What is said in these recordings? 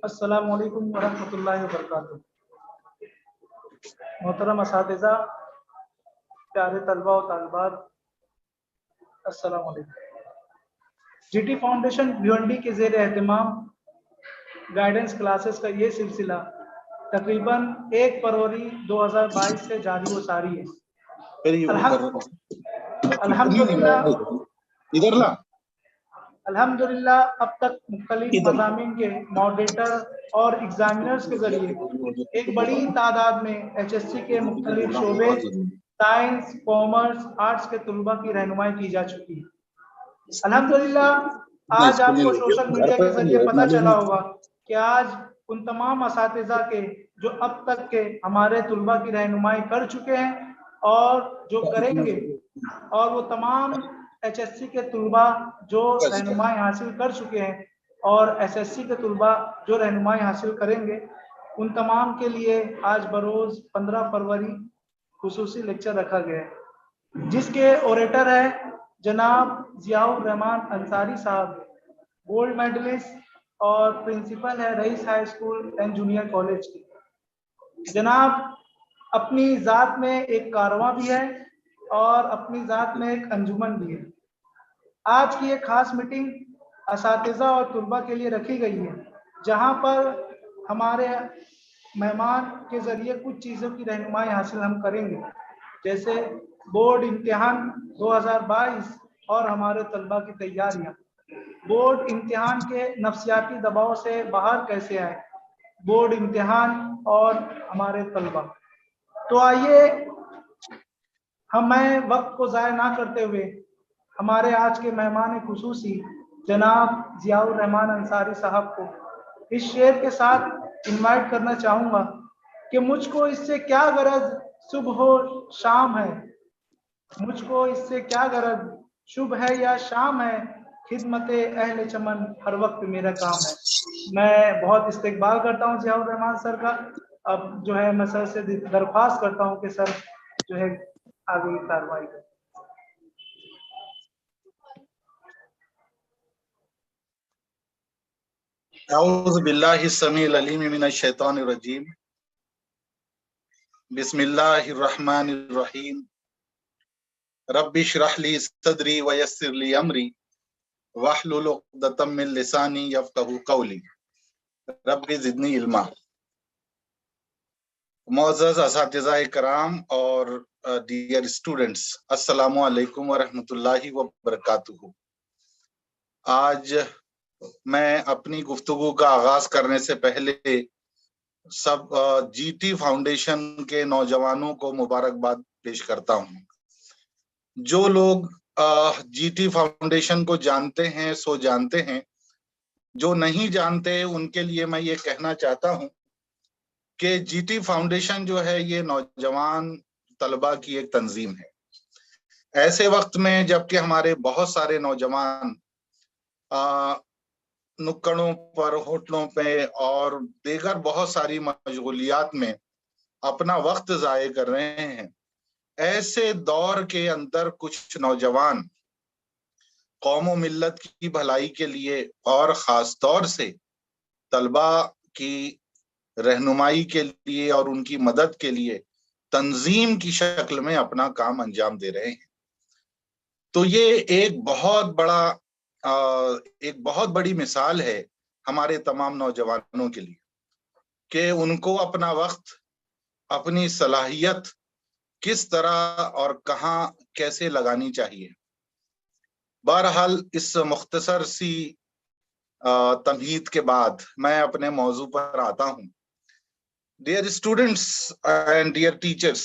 अस्सलामु अलैकुम वरहमतुल्लाहि वबरकातुहू। मोहतरम असातिज़ा, प्यारे तलबा और तालिबात, अस्सलामु अलैकुम। जीटी फाउंडेशन भिवंडी के ज़ेर एहतमाम गाइडेंस क्लासेस का ये सिलसिला तकरीबन 1 फरवरी 2022 से जारी व सारी है। अल्हम्दुलिल्लाह अब तक मुख्तलिफ मज़ामीन के मॉडरेटर और एग्जामिनर्स के जरिए एक बड़ी तादाद में एचएससी के मुख्तलिफ शोबे, साइंस, कॉमर्स, आर्ट्स के तलबा की रहनुमाई की जा चुकी है। अल्हम्दुलिल्लाह आज आपको सोशल मीडिया के जरिए पता चला होगा कि आज उन तमाम असातिज़ा के जो अब तक के हमारे तलबा की रहनुमाई कर चुके हैं और जो करेंगे, और वो तमाम एचएससी के तलबा जो रहनुमाई हासिल कर चुके हैं और एसएससी के तलबा जो रहनुमाई हासिल करेंगे, उन तमाम के लिए आज बरोज़ 15 फरवरी खुसूसी लेक्चर रखा गया है, जिसके ओरेटर है जनाब ज़ियाउर रहमान अंसारी साहब, गोल्ड मेडलिस्ट और प्रिंसिपल है Raees high school and junior college की। जनाब अपनी ज़ात में एक कारवां भी है और अपनी ज़ात में एक अंजुमन भी है। आज की एक ख़ास मीटिंग असातिज़ा और तुलबा के लिए रखी गई है, जहां पर हमारे मेहमान के ज़रिए कुछ चीज़ों की रहनुमाई हासिल हम करेंगे, जैसे बोर्ड इम्तिहान 2022 और हमारे तलबा की तैयारियां, बोर्ड इम्तिहान के नफ्सियाती दबाव से बाहर कैसे आए, बोर्ड इम्तिहान और हमारे तलबा। तो आइए हमें वक्त को ज़ाया ना करते हुए हमारे आज के मेहमान खुसूसी जनाब ज़ियाउर रहमान अंसारी साहब को इस शेर के साथ इनवाइट करना चाहूँगा कि मुझको इससे क्या गरज सुबह हो शाम है, मुझको इससे क्या गरज शुभ है या शाम है, खिदमते अहले चमन हर वक्त मेरा काम है। मैं बहुत इस्तकबाल करता हूँ ज़ियाउर रहमान सर का। अब जो है मैं सर से दरख्वास्त करता हूँ कि सर जो है आगे की कार्रवाई करें। औज़ु बिल्लाहि समीइल अलीम मिनश शैतानिर रजीम। बिस्मिल्लाहिर रहमानिर रहीम। रब्बि इश्रह ली सदरी व यस्सिर ली अमरी वहलुल उक़दतम मिन लिसानी यफ़क़हू क़ौली। रब्बि ज़िदनी इल्मा। मुअज़्ज़ज़ असातिज़ाए कराम और डियर स्टूडेंट्स, अस्सलामु अलैकुम व रहमतुल्लाहि व बरकातुहू। आज मैं अपनी गुफ्तगू का आगाज करने से पहले सब जीटी फाउंडेशन के नौजवानों को मुबारकबाद पेश करता हूँ। जो लोग जीटी फाउंडेशन को जानते हैं सो जानते हैं, जो नहीं जानते उनके लिए मैं ये कहना चाहता हूँ कि जीटी फाउंडेशन जो है ये नौजवान तलबा की एक तंजीम है। ऐसे वक्त में जबकि हमारे बहुत सारे नौजवान नुक्कड़ों पर, होटलों पे और दीगर बहुत सारी मशगूलियात में अपना वक्त ज़ाये कर रहे हैं, ऐसे दौर के अंदर कुछ नौजवान कौम मिल्लत की भलाई के लिए और ख़ास तौर से तलबा की रहनुमाई के लिए और उनकी मदद के लिए तंजीम की शक्ल में अपना काम अंजाम दे रहे हैं। तो ये एक बहुत बड़ी मिसाल है हमारे तमाम नौजवानों के लिए कि उनको अपना वक्त, अपनी सलाहियत किस तरह और कहाँ कैसे लगानी चाहिए। बहरहाल इस मुख्तसर सी तमहीद के बाद मैं अपने मौजू पर आता हूँ। Dear students and dear teachers,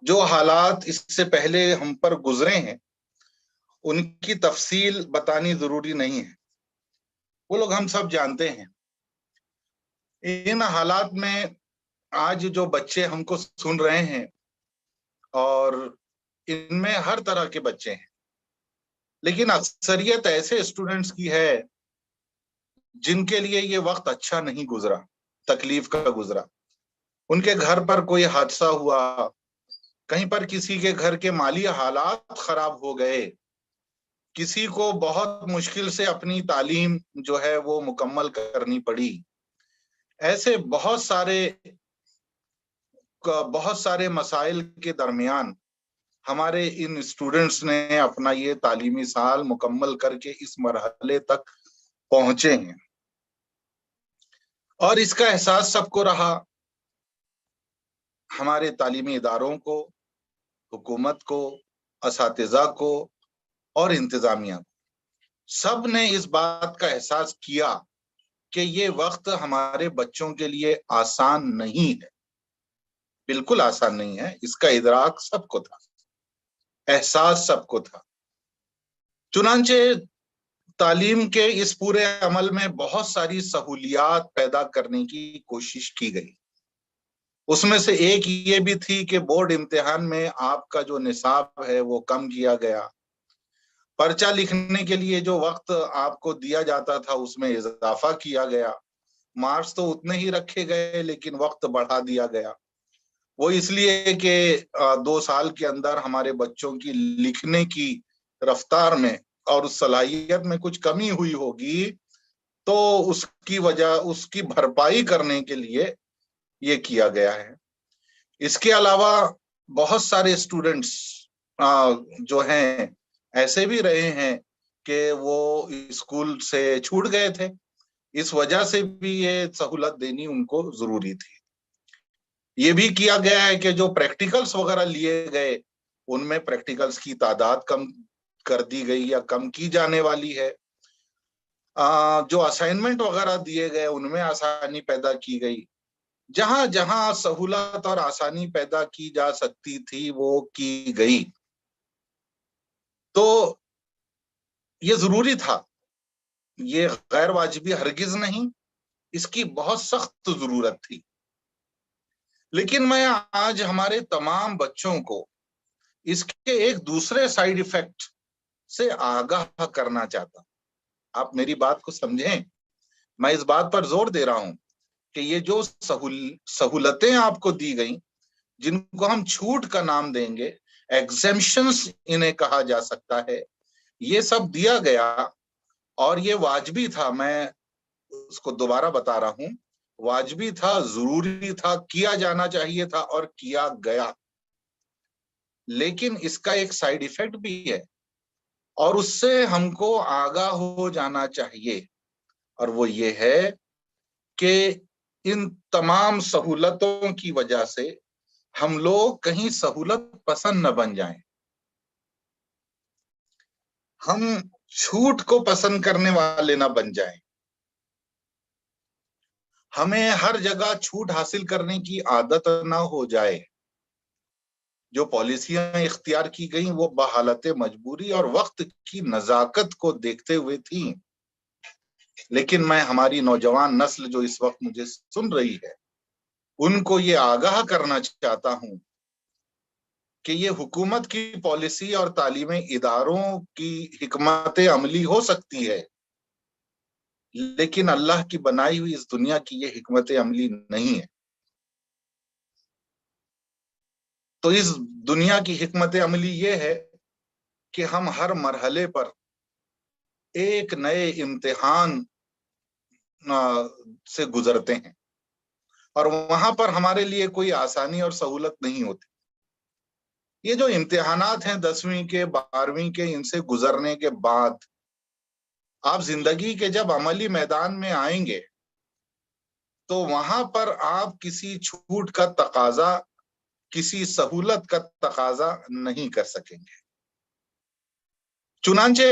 जो हालात इससे पहले हम पर गुजरे हैं उनकी तफसील बतानी जरूरी नहीं है, वो लोग हम सब जानते हैं। इन हालात में आज जो बच्चे हमको सुन रहे हैं और इनमें हर तरह के बच्चे हैं, लेकिन अक्सरियत ऐसे स्टूडेंट्स की है जिनके लिए ये वक्त अच्छा नहीं गुजरा, तकलीफ का गुजरा। उनके घर पर कोई हादसा हुआ, कहीं पर किसी के घर के माली हालात खराब हो गए, किसी को बहुत मुश्किल से अपनी तालीम जो है वो मुकम्मल करनी पड़ी, ऐसे बहुत सारे मसाइल के दरमियान हमारे इन स्टूडेंट्स ने अपना ये तालीमी साल मुकम्मल करके इस मरहले तक पहुंचे हैं, और इसका एहसास सबको रहा, हमारे तालीमी इदारों को, हुकूमत को, असातिज़ा को और इंतजामिया को। सब ने इस बात का एहसास किया कि ये वक्त हमारे बच्चों के लिए आसान नहीं है, बिल्कुल आसान नहीं है। इसका इदराक सबको था, एहसास सबको था। चुनांचे तालीम के इस पूरे अमल में बहुत सारी सहूलियात पैदा करने की कोशिश की गई। उसमें से एक ये भी थी कि बोर्ड इम्तिहान में आपका जो निसाब है वो कम किया गया। पर्चा लिखने के लिए जो वक्त आपको दिया जाता था उसमें इजाफा किया गया। मार्क्स तो उतने ही रखे गए लेकिन वक्त बढ़ा दिया गया। वो इसलिए कि 2 साल के अंदर हमारे बच्चों की लिखने की रफ्तार में और उस सलाहियत में कुछ कमी हुई होगी, तो उसकी भरपाई करने के लिए ये किया गया है। इसके अलावा बहुत सारे स्टूडेंट्स जो हैं ऐसे भी रहे हैं कि वो स्कूल से छूट गए थे। इस वजह से भी ये सहूलत देनी उनको जरूरी थी। ये भी किया गया है कि जो प्रैक्टिकल्स वगैरह लिए गए उनमें प्रैक्टिकल्स की तादाद कम कर दी गई या कम की जाने वाली है। जो असाइनमेंट वगैरह दिए गए उनमें आसानी पैदा की गई। जहां जहां सहूलत और आसानी पैदा की जा सकती थी वो की गई। तो ये जरूरी था, ये गैर वाजिबी हरगिज नहीं, इसकी बहुत सख्त जरूरत थी। लेकिन मैं आज हमारे तमाम बच्चों को इसके एक दूसरे साइड इफेक्ट से आगाह करना चाहता हूं। आप मेरी बात को समझें। मैं इस बात पर जोर दे रहा हूं कि ये जो सहूलतें आपको दी गई, जिनको हम छूट का नाम देंगे, एग्जेम्पशंस इन्हें कहा जा सकता है, ये सब दिया गया और ये वाजिबी था। मैं उसको दोबारा बता रहा हूं, वाजिबी था, जरूरी था, किया जाना चाहिए था और किया गया। लेकिन इसका एक साइड इफेक्ट भी है और उससे हमको आगाह हो जाना चाहिए, और वो ये है कि इन तमाम सहूलतों की वजह से हम लोग कहीं सहूलत पसंद न बन जाएं, हम छूट को पसंद करने वाले न बन जाएं। हमें हर जगह छूट हासिल करने की आदत ना हो जाए। जो पॉलिसियां इख्तियार की गई वो बहालत मजबूरी और वक्त की नजाकत को देखते हुए थी। लेकिन मैं हमारी नौजवान नस्ल जो इस वक्त मुझे सुन रही है उनको ये आगाह करना चाहता हूं कि ये हुकूमत की पॉलिसी और तालीमी इदारों की हिकमत अमली हो सकती है, लेकिन अल्लाह की बनाई हुई इस दुनिया की ये हिकमत अमली नहीं है। तो इस दुनिया की हिकमत अमली ये है कि हम हर मरहले पर एक नए इम्तिहान से गुजरते हैं और वहां पर हमारे लिए कोई आसानी और सहूलत नहीं होती। ये जो इम्तिहानात हैं 10वीं के 12वीं के, इनसे गुजरने के बाद आप जिंदगी के जब अमली मैदान में आएंगे तो वहां पर आप किसी छूट का तकाजा, किसी सहूलत का तकाजा नहीं कर सकेंगे। चुनांचे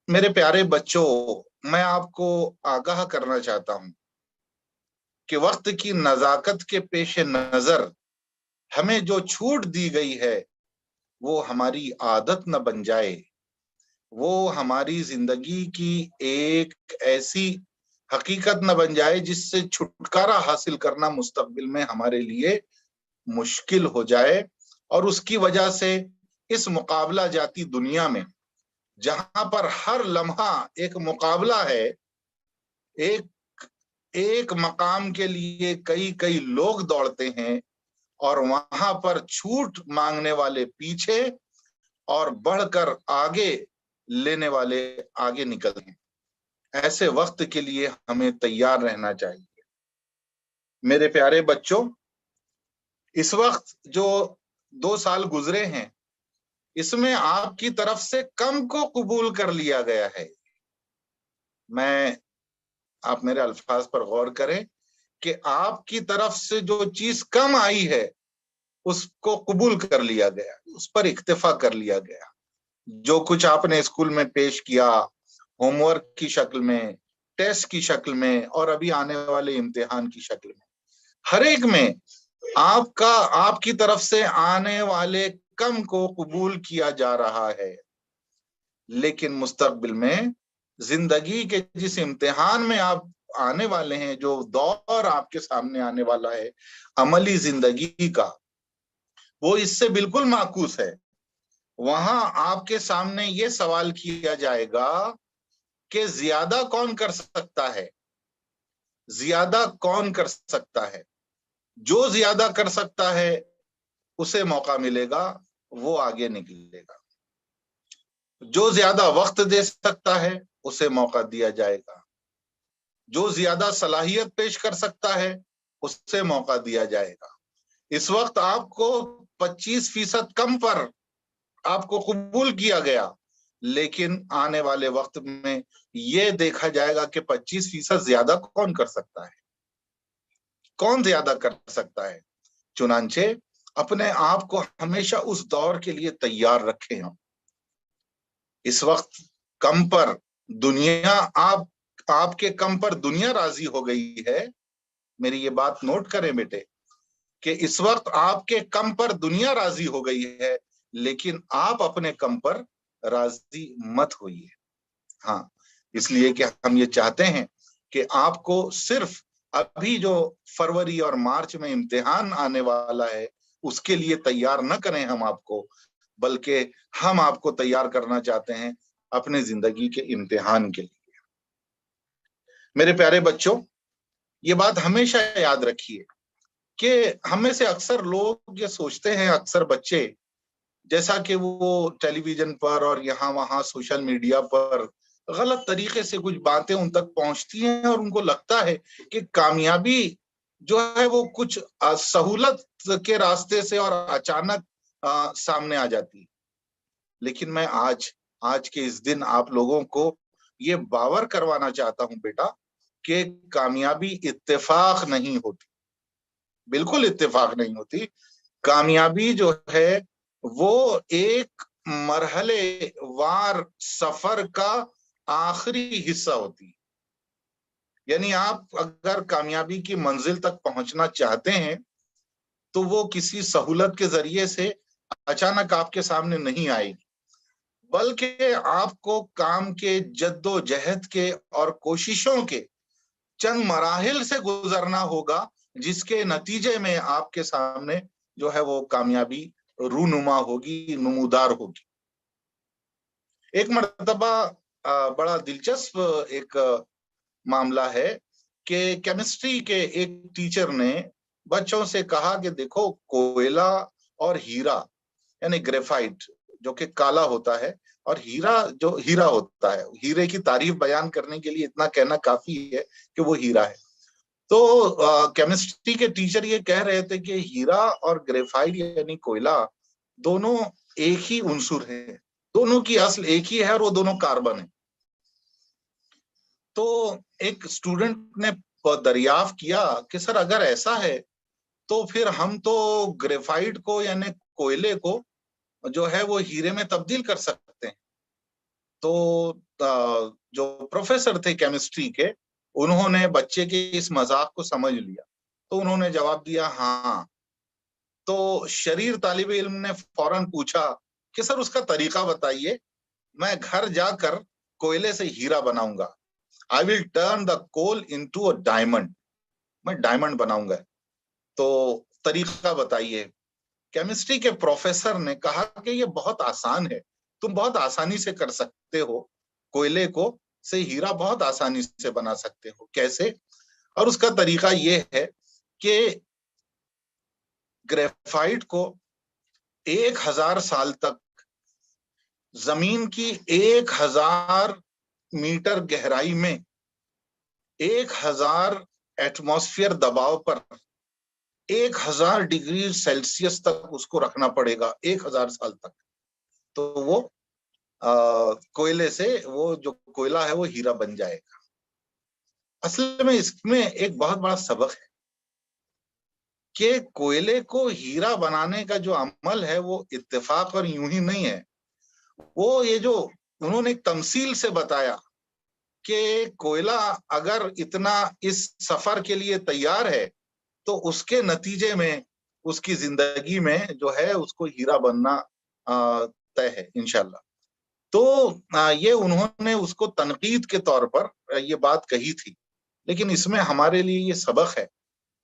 मेरे प्यारे बच्चों, मैं आपको आगाह करना चाहता हूं कि वक्त की नजाकत के पेश नजर हमें जो छूट दी गई है वो हमारी आदत न बन जाए, वो हमारी जिंदगी की एक ऐसी हकीकत न बन जाए जिससे छुटकारा हासिल करना मुस्तकबिल में हमारे लिए मुश्किल हो जाए। और उसकी वजह से इस मुकाबला जाती दुनिया में, जहां पर हर लम्हा एक मुकाबला है, एक एक मकाम के लिए कई कई लोग दौड़ते हैं और वहां पर छूट मांगने वाले पीछे और बढ़कर आगे लेने वाले आगे निकलते हैं। ऐसे वक्त के लिए हमें तैयार रहना चाहिए। मेरे प्यारे बच्चों, इस वक्त जो 2 साल गुजरे हैं, इसमें आपकी तरफ से कम को कबूल कर लिया गया है। आप मेरे अल्फाज पर गौर करें कि आपकी तरफ से जो चीज कम आई है उसको कबूल कर लिया गया, उस पर इक्तिफा कर लिया गया। जो कुछ आपने स्कूल में पेश किया, होमवर्क की शक्ल में, टेस्ट की शक्ल में और अभी आने वाले इम्तिहान की शक्ल में, हर एक में आपकी तरफ से आने वाले कम को कबूल किया जा रहा है। लेकिन मुस्तकबिल में जिंदगी के जिस इम्तिहान में आप आने वाले हैं, जो दौर आपके सामने आने वाला है अमली जिंदगी का, वो इससे बिल्कुल माकूस है। वहां आपके सामने ये सवाल किया जाएगा कि ज्यादा कौन कर सकता है, ज्यादा कौन कर सकता है। जो ज्यादा कर सकता है उसे मौका मिलेगा, वो आगे निकलेगा। जो ज्यादा वक्त दे सकता है उसे मौका दिया जाएगा। जो ज्यादा सलाहियत पेश कर सकता है उससे मौका दिया जाएगा। इस वक्त आपको 25% कम पर आपको कबूल किया गया, लेकिन आने वाले वक्त में यह देखा जाएगा कि 25% ज्यादा कौन कर सकता है, कौन ज्यादा कर सकता है। चुनांचे अपने आप को हमेशा उस दौर के लिए तैयार रखें। हम इस वक्त कम पर दुनिया, आपके कम पर दुनिया राजी हो गई है। मेरी ये बात नोट करें बेटे कि इस वक्त आपके कम पर दुनिया राजी हो गई है, लेकिन आप अपने कम पर राजी मत होइए। हाँ, इसलिए कि हम ये चाहते हैं कि आपको सिर्फ अभी जो फरवरी और मार्च में इम्तिहान आने वाला है उसके लिए तैयार न करें हम आपको, बल्कि हम आपको तैयार करना चाहते हैं अपने जिंदगी के इम्तिहान के लिए। मेरे प्यारे बच्चों, ये बात हमेशा याद रखिए कि हम में से अक्सर लोग ये सोचते हैं, अक्सर बच्चे, जैसा कि वो टेलीविजन पर और यहाँ वहां सोशल मीडिया पर गलत तरीके से कुछ बातें उन तक पहुंचती हैं और उनको लगता है कि कामयाबी जो है वो कुछ सहूलत के रास्ते से और अचानक सामने आ जाती है। लेकिन मैं आज के इस दिन आप लोगों को ये बावर करवाना चाहता हूं बेटा कि कामयाबी इत्तेफाक नहीं होती, बिल्कुल इत्तेफाक नहीं होती। कामयाबी जो है वो एक मरहले वार सफर का आखिरी हिस्सा होती है। यानी आप अगर कामयाबी की मंजिल तक पहुंचना चाहते हैं तो वो किसी सहूलत के जरिए से अचानक आपके सामने नहीं आएगी, बल्कि आपको काम के, जद्दोजहद के और कोशिशों के चंद मराहिल से गुजरना होगा, जिसके नतीजे में आपके सामने जो है वो कामयाबी रूनुमा होगी, नमूदार होगी। एक मर्तबा बड़ा दिलचस्प एक मामला है कि केमिस्ट्री के एक टीचर ने बच्चों से कहा कि देखो, कोयला और हीरा यानी ग्रेफाइट जो कि काला होता है और हीरा जो हीरा होता है, हीरे की तारीफ बयान करने के लिए इतना कहना काफी है कि वो हीरा है। तो केमिस्ट्री के टीचर ये कह रहे थे कि हीरा और ग्रेफाइट यानी कोयला दोनों एक ही उंसुर है, दोनों की असल एक ही है और वो दोनों कार्बन है। तो एक स्टूडेंट ने दरियाफ्त किया कि सर अगर ऐसा है तो फिर हम तो ग्रेफाइट को यानी कोयले को जो है वो हीरे में तब्दील कर सकते हैं। तो जो प्रोफेसर थे केमिस्ट्री के, उन्होंने बच्चे के इस मजाक को समझ लिया, तो उन्होंने जवाब दिया हाँ। तो शरीर तालिब इल्म ने फौरन पूछा कि सर उसका तरीका बताइए, मैं घर जाकर कोयले से हीरा बनाऊंगा। I will turn the coal into a diamond, मैं डायमंड बनाऊंगा, तो तरीका बताइए। केमिस्ट्री के प्रोफेसर ने कहा कि ये बहुत आसान है, तुम बहुत आसानी से कर सकते हो, कोयले को से हीरा बहुत आसानी से बना सकते हो। कैसे? और उसका तरीका ये है कि ग्रेफाइट को 1000 साल तक जमीन की 1000 मीटर गहराई में 1000 एटमॉस्फेयर दबाव पर 1000 डिग्री सेल्सियस तक उसको रखना पड़ेगा, 1000 साल तक, तो वो कोयले से, वो जो कोयला है वो हीरा बन जाएगा। असल में इसमें एक बहुत बड़ा सबक है कि कोयले को हीरा बनाने का जो अमल है वो इत्तेफाक और यूं ही नहीं है। वो ये जो उन्होंने एक तमसील से बताया कि कोयला अगर इतना इस सफर के लिए तैयार है तो उसके नतीजे में उसकी जिंदगी में जो है उसको हीरा बनना तय है इंशाल्लाह। तो ये उन्होंने उसको तनकीद के तौर पर ये बात कही थी, लेकिन इसमें हमारे लिए ये सबक है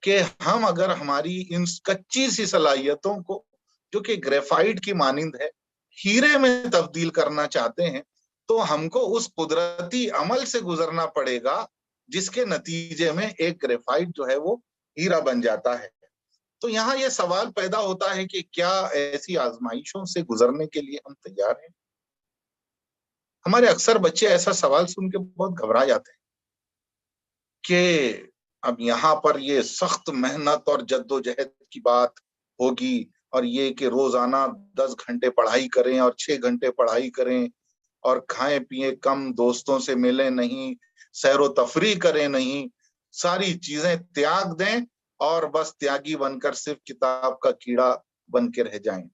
कि हम अगर हमारी इन कच्ची सी सलाहियतों को, जो कि ग्रेफाइट की मानिंद है, हीरे में तब्दील करना चाहते हैं, तो हमको उस कुदरती अमल से गुजरना पड़ेगा जिसके नतीजे में एक ग्रेफाइट जो है वो हीरा बन जाता है। तो यहाँ ये सवाल पैदा होता है कि क्या ऐसी आजमाइशों से गुजरने के लिए हम तैयार हैं? हमारे अक्सर बच्चे ऐसा सवाल सुन के बहुत घबरा जाते हैं कि अब यहाँ पर ये सख्त मेहनत और जद्दोजहद की बात होगी, और ये कि रोजाना 10 घंटे पढ़ाई करें और 6 घंटे पढ़ाई करें और खाएं पिए कम, दोस्तों से मिले नहीं, सैरो तफरी करें नहीं, सारी चीजें त्याग दें और बस त्यागी बनकर सिर्फ किताब का कीड़ा बन के रह जाएं।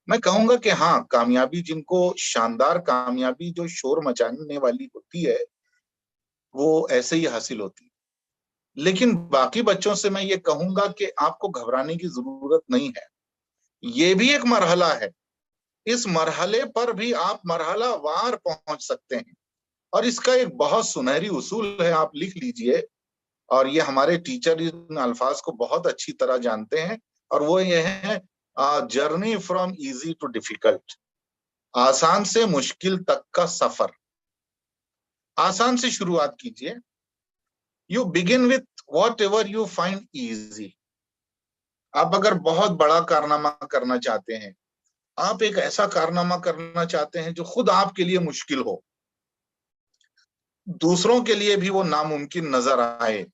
मैं कहूंगा कि हाँ, कामयाबी, जिनको शानदार कामयाबी जो शोर मचाने वाली होती है वो ऐसे ही हासिल होती है। लेकिन बाकी बच्चों से मैं ये कहूंगा कि आपको घबराने की जरूरत नहीं है। ये भी एक मरहला है, इस मरहले पर भी आप मरहला वार पहुंच सकते हैं, और इसका एक बहुत सुनहरी उसूल है, आप लिख लीजिए, और ये हमारे टीचर इन अल्फाज को बहुत अच्छी तरह जानते हैं, और वो ये है journey from easy to difficult, आसान से मुश्किल तक का सफर। आसान से शुरुआत कीजिए, you begin with what ever you find easy. आप अगर बहुत बड़ा कारनामा करना चाहते हैं, आप एक ऐसा कारनामा करना चाहते हैं जो खुद आपके लिए मुश्किल हो, दूसरों के लिए भी वो नामुमकिन नजर आए,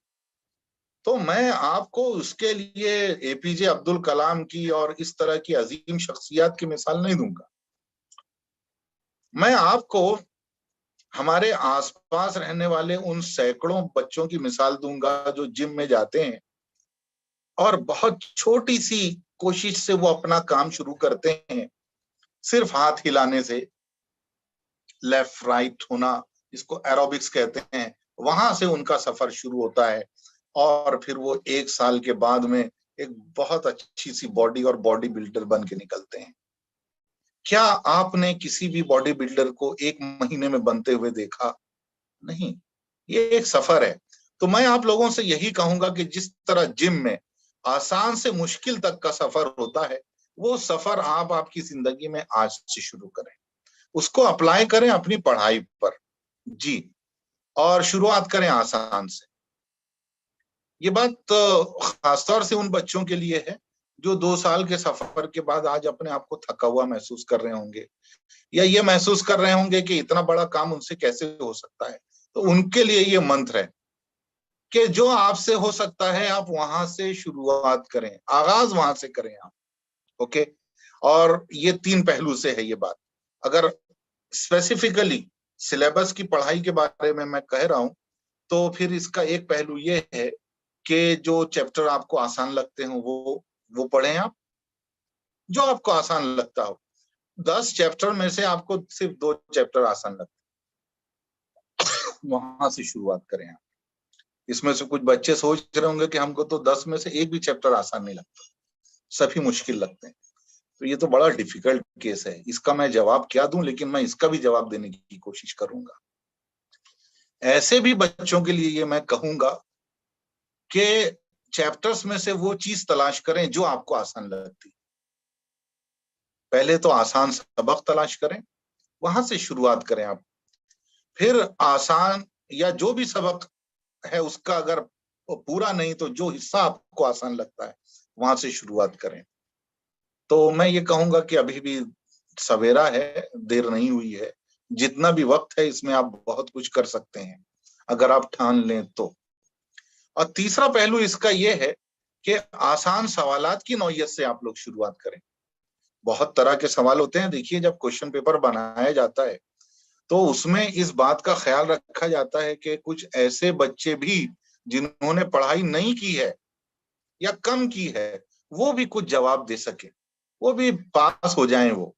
तो मैं आपको उसके लिए एपीजे अब्दुल कलाम की और इस तरह की अजीम शख्सियत की मिसाल नहीं दूंगा। मैं आपको हमारे आसपास रहने वाले उन सैकड़ों बच्चों की मिसाल दूंगा जो जिम में जाते हैं और बहुत छोटी सी कोशिश से वो अपना काम शुरू करते हैं, सिर्फ हाथ हिलाने से, लेफ्ट राइट होना, इसको एरोबिक्स कहते हैं, वहां से उनका सफर शुरू होता है, और फिर वो 1 साल के बाद में एक बहुत अच्छी सी बॉडी और बॉडी बिल्डर बन के निकलते हैं। क्या आपने किसी भी बॉडी बिल्डर को 1 महीने में बनते हुए देखा? नहीं, ये एक सफर है। तो मैं आप लोगों से यही कहूंगा कि जिस तरह जिम में आसान से मुश्किल तक का सफर होता है, वो सफर आप आपकी जिंदगी में आज से शुरू करें, उसको अप्लाई करें अपनी पढ़ाई पर जी, और शुरुआत करें आसान से। ये बात खासतौर से उन बच्चों के लिए है जो 2 साल के सफर के बाद आज अपने आप को थका हुआ महसूस कर रहे होंगे, या ये महसूस कर रहे होंगे कि इतना बड़ा काम उनसे कैसे हो सकता है। तो उनके लिए ये मंत्र है कि जो आपसे हो सकता है आप वहां से शुरुआत करें, आगाज वहां से करें आप। ओके, और ये 3 पहलू से है ये बात। अगर स्पेसिफिकली सिलेबस की पढ़ाई के बारे में मैं कह रहा हूं, तो फिर इसका एक पहलू ये है कि जो चैप्टर आपको आसान लगते हो वो पढ़ें आप, जो आपको आसान लगता हो। 10 चैप्टर में से आपको सिर्फ 2 चैप्टर आसान लगते, वहां से शुरुआत करें आप। इसमें से कुछ बच्चे सोच रहे होंगे कि हमको तो 10 में से एक भी चैप्टर आसान नहीं लगता, सभी मुश्किल लगते हैं। तो ये तो बड़ा डिफिकल्ट केस है, इसका मैं जवाब क्या दूं, लेकिन मैं इसका भी जवाब देने की कोशिश करूंगा। ऐसे भी बच्चों के लिए ये मैं कहूंगा कि चैप्टर्स में से वो चीज तलाश करें जो आपको आसान लगती। पहले तो आसान सबक तलाश करें, वहां से शुरुआत करें आप। फिर आसान या जो भी सबक है उसका अगर पूरा नहीं तो जो हिस्सा आपको आसान लगता है वहां से शुरुआत करें। तो मैं ये कहूंगा कि अभी भी सवेरा है, देर नहीं हुई है, जितना भी वक्त है इसमें आप बहुत कुछ कर सकते हैं अगर आप ठान लें तो। और तीसरा पहलू इसका ये है कि आसान सवालात की नौइयत से आप लोग शुरुआत करें। बहुत तरह के सवाल होते हैं। देखिए, जब क्वेश्चन पेपर बनाया जाता है तो उसमें इस बात का ख्याल रखा जाता है कि कुछ ऐसे बच्चे भी जिन्होंने पढ़ाई नहीं की है या कम की है, वो भी कुछ जवाब दे सके, वो भी पास हो जाएं वो।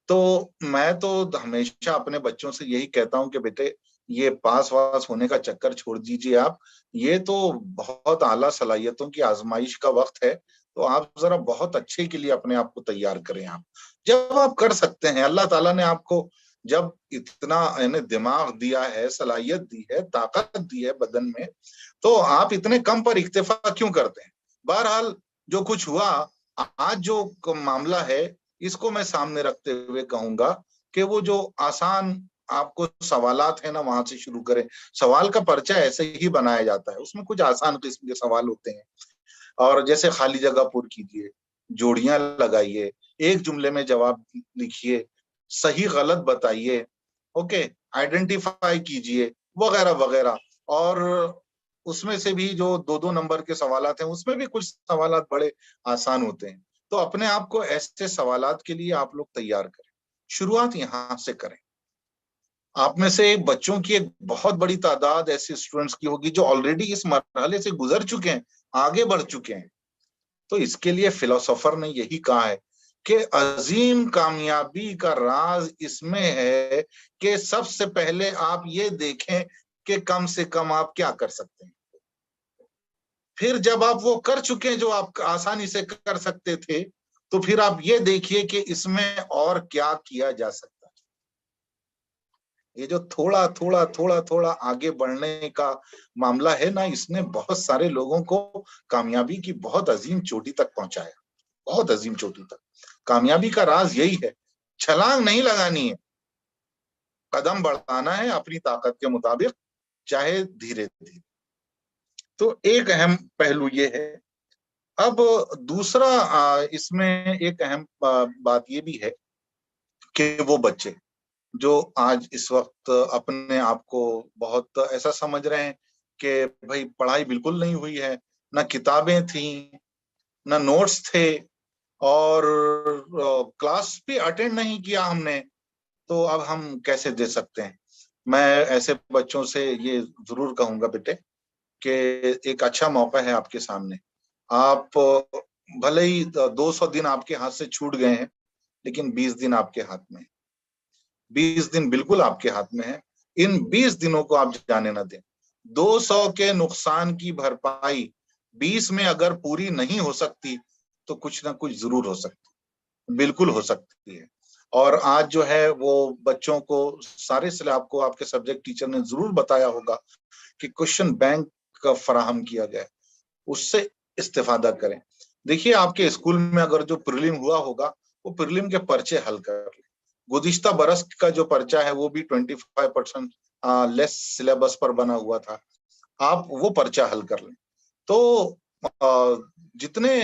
तो मैं तो हमेशा अपने बच्चों से यही कहता हूं कि बेटे, ये पास वास होने का चक्कर छोड़ दीजिए आप। ये तो बहुत आला सलाहियतों की आजमाइश का वक्त है। तो आप जरा बहुत अच्छे के लिए अपने आप को तैयार करें। आप जब आप कर सकते हैं, अल्लाह ताला ने आपको जब इतना यानी दिमाग दिया है, सलाहियत दी है, ताकत दी है बदन में, तो आप इतने कम पर इक्तिफा क्यों करते हैं? बहरहाल जो कुछ हुआ, आज जो मामला है, इसको मैं सामने रखते हुए कहूंगा कि वो जो आसान आपको सवालात है ना, वहां से शुरू करें। सवाल का पर्चा ऐसे ही बनाया जाता है, उसमें कुछ आसान किस्म के सवाल होते हैं। और जैसे खाली जगह पुर कीजिए, जोड़ियां लगाइए, एक जुमले में जवाब लिखिए, सही गलत बताइए, ओके, आइडेंटिफाई कीजिए, वगैरह वगैरह। और उसमें से भी जो दो दो नंबर के सवालात हैं, उसमें भी कुछ सवालात बड़े आसान होते हैं। तो अपने आप को ऐसे सवालात के लिए आप लोग तैयार करें। शुरुआत यहां से करें। आप में से बच्चों की एक बहुत बड़ी तादाद ऐसे स्टूडेंट्स की होगी जो ऑलरेडी इस मरहले से गुजर चुके हैं, आगे बढ़ चुके हैं। तो इसके लिए फिलोसोफर ने यही कहा है कि अजीम कामयाबी का राज इसमें है कि सबसे पहले आप ये देखें कि कम से कम आप क्या कर सकते हैं। फिर जब आप वो कर चुके हैं जो आप आसानी से कर सकते थे, तो फिर आप ये देखिए कि इसमें और क्या किया जा सकता है। ये जो थोड़ा थोड़ा थोड़ा थोड़ा आगे बढ़ने का मामला है ना, इसने बहुत सारे लोगों को कामयाबी की बहुत अजीम चोटी तक पहुंचाया, बहुत अजीम चोटी तक। कामयाबी का राज यही है, छलांग नहीं लगानी है, कदम बढ़ाना है अपनी ताकत के मुताबिक, चाहे धीरे धीरे। तो एक अहम पहलू ये है। अब दूसरा इसमें एक अहम बात ये भी है कि वो बच्चे जो आज इस वक्त अपने आप को बहुत ऐसा समझ रहे हैं कि भाई पढ़ाई बिल्कुल नहीं हुई है, ना किताबें थी, ना नोट्स थे, और क्लास भी अटेंड नहीं किया हमने, तो अब हम कैसे दे सकते हैं। मैं ऐसे बच्चों से ये जरूर कहूंगा बेटे कि एक अच्छा मौका है आपके सामने। आप भले ही 200 दिन आपके हाथ से छूट गए हैं, लेकिन 20 दिन आपके हाथ में है। 20 दिन बिल्कुल आपके हाथ में है। इन 20 दिनों को आप जाने ना दें। 200 के नुकसान की भरपाई 20 में अगर पूरी नहीं हो सकती, तो कुछ ना कुछ जरूर हो सकती, बिल्कुल हो सकती है। और आज जो है वो बच्चों को सारे सिलेबस को आपके सब्जेक्ट टीचर ने जरूर बताया होगा कि क्वेश्चन बैंक का फराहम किया गया है, उससे इस्तेफादा करें। देखिए, आपके स्कूल में अगर जो प्रीलिम हुआ होगा, वो प्रीलिम के पर्चे हल कर लें। गुज़िश्ता बरस का जो पर्चा है वो भी 25% लेस सिलेबस पर बना हुआ था, आप वो पर्चा हल कर लें। तो जितने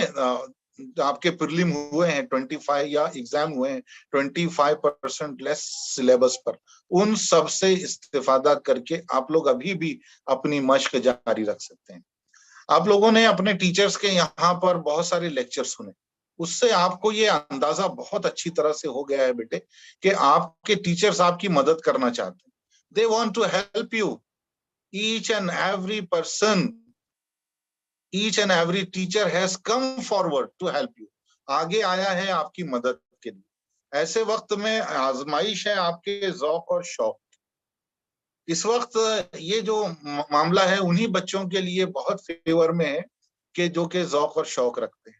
आपके प्रीलिम हुए हैं 25 या एग्जाम हुए हैं 25% लेस सिलेबस पर, उन सब से इस्तेफादा करके आप लोग अभी भी अपनी मश्क जारी रख सकते हैं। आप लोगों ने अपने टीचर्स के यहाँ पर बहुत सारे लेक्चर सुने, उससे आपको ये अंदाजा बहुत अच्छी तरह से हो गया है बेटे कि आपके टीचर्स आपकी मदद करना चाहते हैं। They want to help you, each and every person, each and every teacher has come forward to help you, आगे आया है आपकी मदद के लिए। ऐसे वक्त में आजमाइश है आपके ज़ौक और शौक। इस वक्त ये जो मामला है उन्हीं बच्चों के लिए बहुत फेवर में है कि जो के ज़ौक और शौक रखते हैं।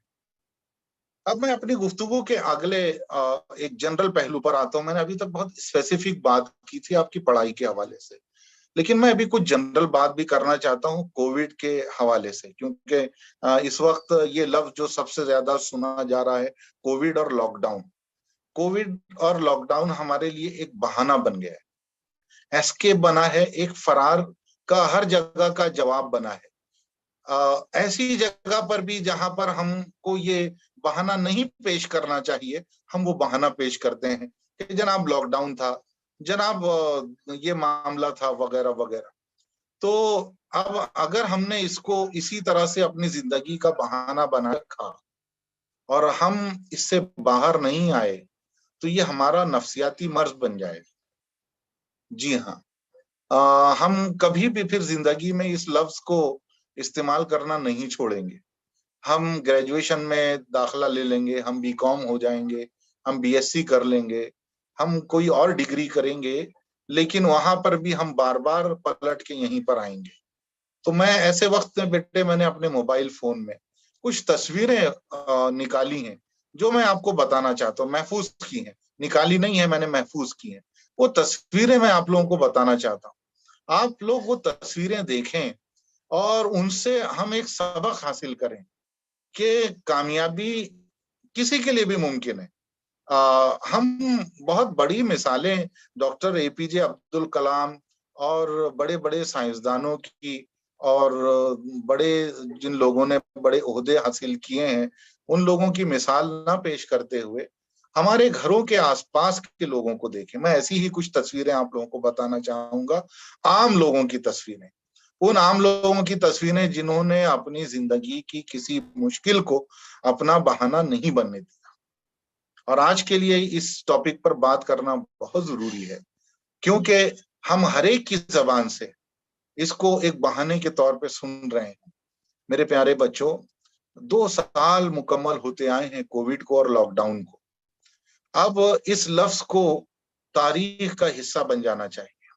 अब मैं अपनी गुफ्तगू के अगले एक जनरल पहलू पर आता हूं। मैंने अभी तक बहुत स्पेसिफिक बात की थी आपकी पढ़ाई के हवाले से, लेकिन मैं अभी कुछ जनरल बात भी करना चाहता हूं कोविड के हवाले से, क्योंकि इस वक्त ये लफ्ज जो सबसे ज्यादा सुना जा रहा है, कोविड और लॉकडाउन। कोविड और लॉकडाउन हमारे लिए एक बहाना बन गया है, एस्केप बना है, एक फरार का हर जगह का जवाब बना है। ऐसी जगह पर भी जहां पर हमको ये बहाना नहीं पेश करना चाहिए, हम वो बहाना पेश करते हैं कि जनाब लॉकडाउन था, जनाब ये मामला था, वगैरह वगैरह। तो अब अगर हमने इसको इसी तरह से अपनी जिंदगी का बहाना बना रखा और हम इससे बाहर नहीं आए, तो ये हमारा नफ्सियाती मर्ज बन जाएगा। जी हाँ, हम कभी भी फिर जिंदगी में इस लफ्ज को इस्तेमाल करना नहीं छोड़ेंगे। हम ग्रेजुएशन में दाखिला ले लेंगे, हम बीकॉम हो जाएंगे, हम बीएससी कर लेंगे, हम कोई और डिग्री करेंगे, लेकिन वहां पर भी हम बार बार पलट के यहीं पर आएंगे। तो मैं ऐसे वक्त में बेटे मैंने अपने मोबाइल फोन में कुछ तस्वीरें निकाली हैं जो मैं आपको बताना चाहता हूँ। महफूज की हैं, निकाली नहीं है मैंने, महफूज की हैं। वो तस्वीरें मैं आप लोगों को बताना चाहता हूँ। आप लोग वो तस्वीरें देखें और उनसे हम एक सबक हासिल करें कि कामयाबी किसी के लिए भी मुमकिन है। हम बहुत बड़ी मिसालें डॉक्टर एपीजे अब्दुल कलाम और बड़े बड़े साइंसदानों की और बड़े जिन लोगों ने बड़े ओहदे हासिल किए हैं उन लोगों की मिसाल ना पेश करते हुए हमारे घरों के आसपास के लोगों को देखें। मैं ऐसी ही कुछ तस्वीरें आप लोगों को बताना चाहूंगा, आम लोगों की तस्वीरें, उन आम लोगों की तस्वीरें जिन्होंने अपनी जिंदगी की किसी मुश्किल को अपना बहाना नहीं बनने दिया। और आज के लिए इस टॉपिक पर बात करना बहुत जरूरी है, क्योंकि हम हर एक की जबान से इसको एक बहाने के तौर पे सुन रहे हैं। मेरे प्यारे बच्चों, 2 साल मुकम्मल होते आए हैं कोविड को और लॉकडाउन को। अब इस लफ्ज को तारीख का हिस्सा बन जाना चाहिए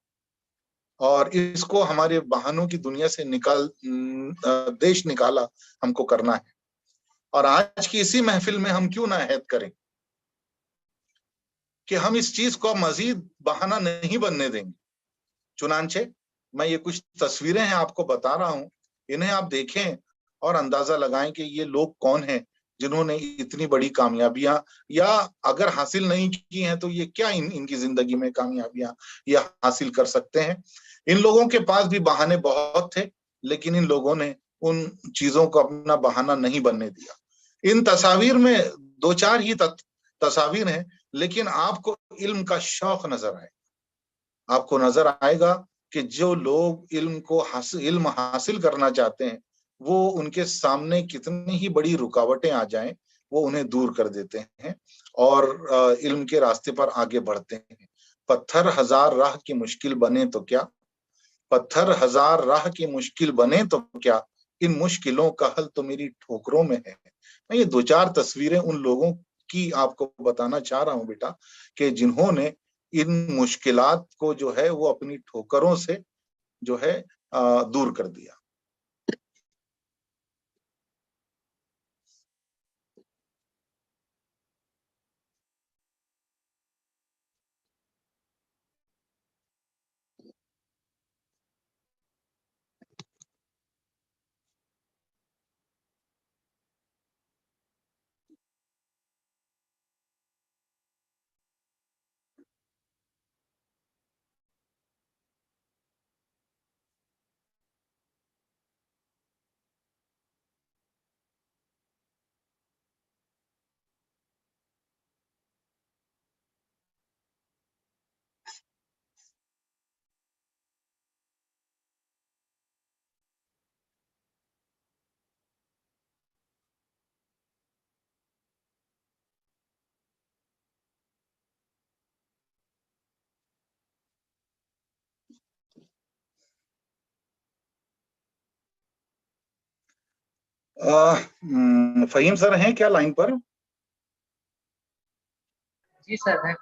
और इसको हमारे बहानों की दुनिया से देश निकाला हमको करना है। और आज की इसी महफिल में हम क्यों ना अहद करें कि हम इस चीज को मजीद बहाना नहीं बनने देंगे। चुनांचे मैं ये कुछ तस्वीरें हैं आपको बता रहा हूं, इन्हें आप देखें और अंदाजा लगाएं कि ये लोग कौन हैं जिन्होंने इतनी बड़ी कामयाबियां, या अगर हासिल नहीं की हैं तो ये क्या इनकी जिंदगी में कामयाबियां ये हासिल कर सकते हैं। इन लोगों के पास भी बहाने बहुत थे, लेकिन इन लोगों ने उन चीजों को अपना बहाना नहीं बनने दिया। इन तस्वीर में 2-4 ही तस्वीर हैं, लेकिन आपको इल्म का शौक नजर आए। आपको नजर आएगा कि जो लोग इल्म हासिल करना चाहते हैं वो उनके सामने कितनी ही बड़ी रुकावटें आ जाएं वो उन्हें दूर कर देते हैं और इल्म के रास्ते पर आगे बढ़ते हैं। पत्थर हजार राह की मुश्किल बने तो क्या, पत्थर हजार राह की मुश्किल बने तो क्या, इन मुश्किलों का हल तो मेरी ठोकरों में है। मैं ये 2-4 तस्वीरें उन लोगों की आपको बताना चाह रहा हूं बेटा कि जिन्होंने इन मुश्किलात को जो है वो अपनी ठोकरों से जो है दूर कर दिया। फहीम सर हैं क्या लाइन पर? जी सर है।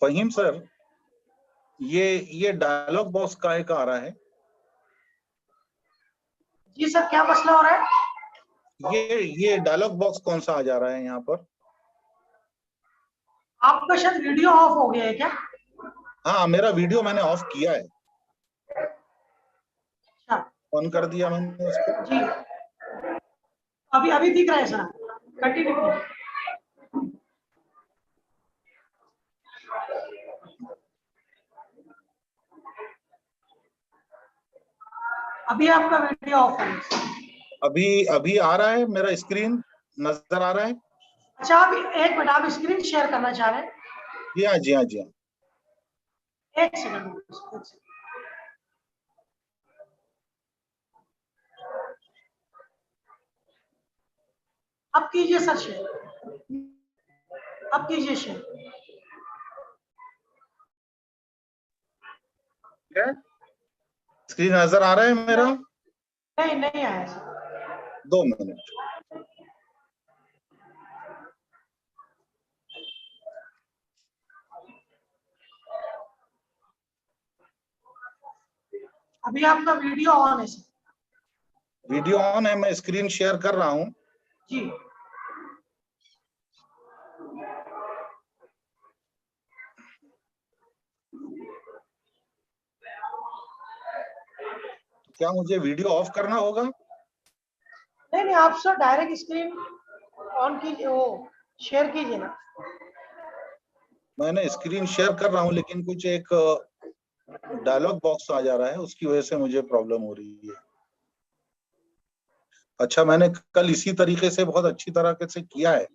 फहीम सर, ये डायलॉग बॉक्स काहे का आ रहा है? जी सर, क्या मसला हो रहा है? ये डायलॉग बॉक्स कौन सा आ जा रहा है यहाँ पर? आपका शायद वीडियो ऑफ हो गया है क्या? हाँ, मेरा वीडियो मैंने ऑफ किया है। अच्छा, ऑन कर दिया मैंने उसको। जी अभी अभी दिख रहा है सर, कंटिन्यू करिए। अभी आपका वीडियो ऑफ है। अभी अभी आ रहा है, मेरा स्क्रीन नजर आ रहा है। अच्छा, आप एक मिनट, आप स्क्रीन शेयर करना चाह रहे हैं? जी हाँ, जी हाँ, जी हाँ। एक सेकंड। अब कीजिए सर शेयर, अब कीजिए शेयर। स्क्रीन नजर आ रहा है मेरा? नहीं नहीं आया सर। 2 मिनट। अभी आपका वीडियो ऑन है सर। वीडियो ऑन है, मैं स्क्रीन शेयर कर रहा हूँ। जी क्या मुझे वीडियो ऑफ करना होगा? नहीं नहीं, आप सर डायरेक्ट स्क्रीन ऑन कीजिए, वो शेयर कीजिए ना। मैंने स्क्रीन शेयर कर रहा हूँ, लेकिन कुछ एक डायलॉग बॉक्स आ जा रहा है, उसकी वजह से मुझे प्रॉब्लम हो रही है। अच्छा, मैंने कल इसी तरीके से बहुत अच्छी तरह से किया है।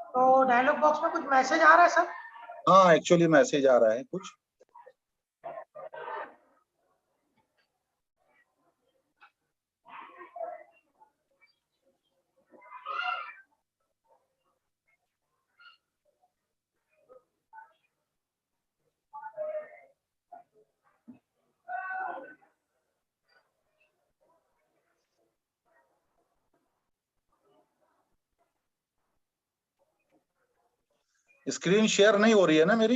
तो डायलॉग बॉक्स में कुछ मैसेज आ रहा है सर? हाँ, एक्चुअली मैसेज आ रहा है कुछ। स्क्रीन शेयर नहीं हो रही है ना मेरी?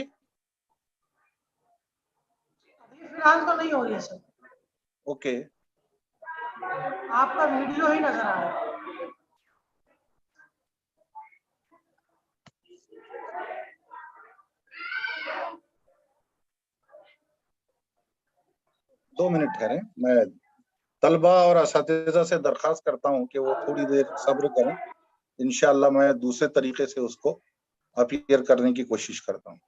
अभी फिलहाल तो नहीं हो रही है सर, ओके। आपका वीडियो ही नजर आ रहा है। दो मिनट ठहरे, मैं तलबा और असातिज़ा से दरखास्त करता हूँ कि वो थोड़ी देर सब्र करें। इंशाअल्लाह मैं दूसरे तरीके से उसको अपीयर करने की कोशिश करता हूँ।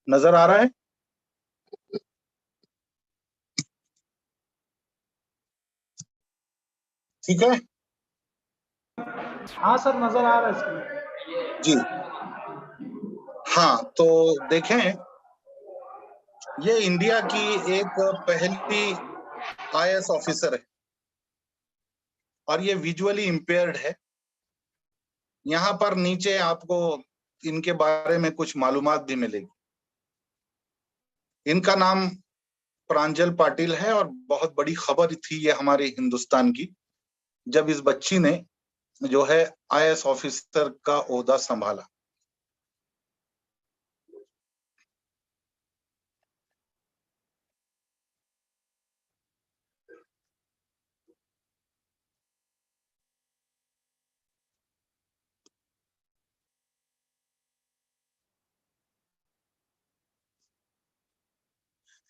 नजर आ रहा है? ठीक है हाँ सर, नजर आ रहा है इसमें। जी। हाँ, तो देखें, ये इंडिया की एक पहली आईएएस ऑफिसर है और ये विजुअली इम्पेयर्ड है। यहाँ पर नीचे आपको इनके बारे में कुछ मालूमात भी मिलेगी। इनका नाम प्रांजल पाटिल है और बहुत बड़ी खबर थी ये हमारे हिंदुस्तान की, जब इस बच्ची ने जो है आईएएस ऑफिसर का ओहदा संभाला।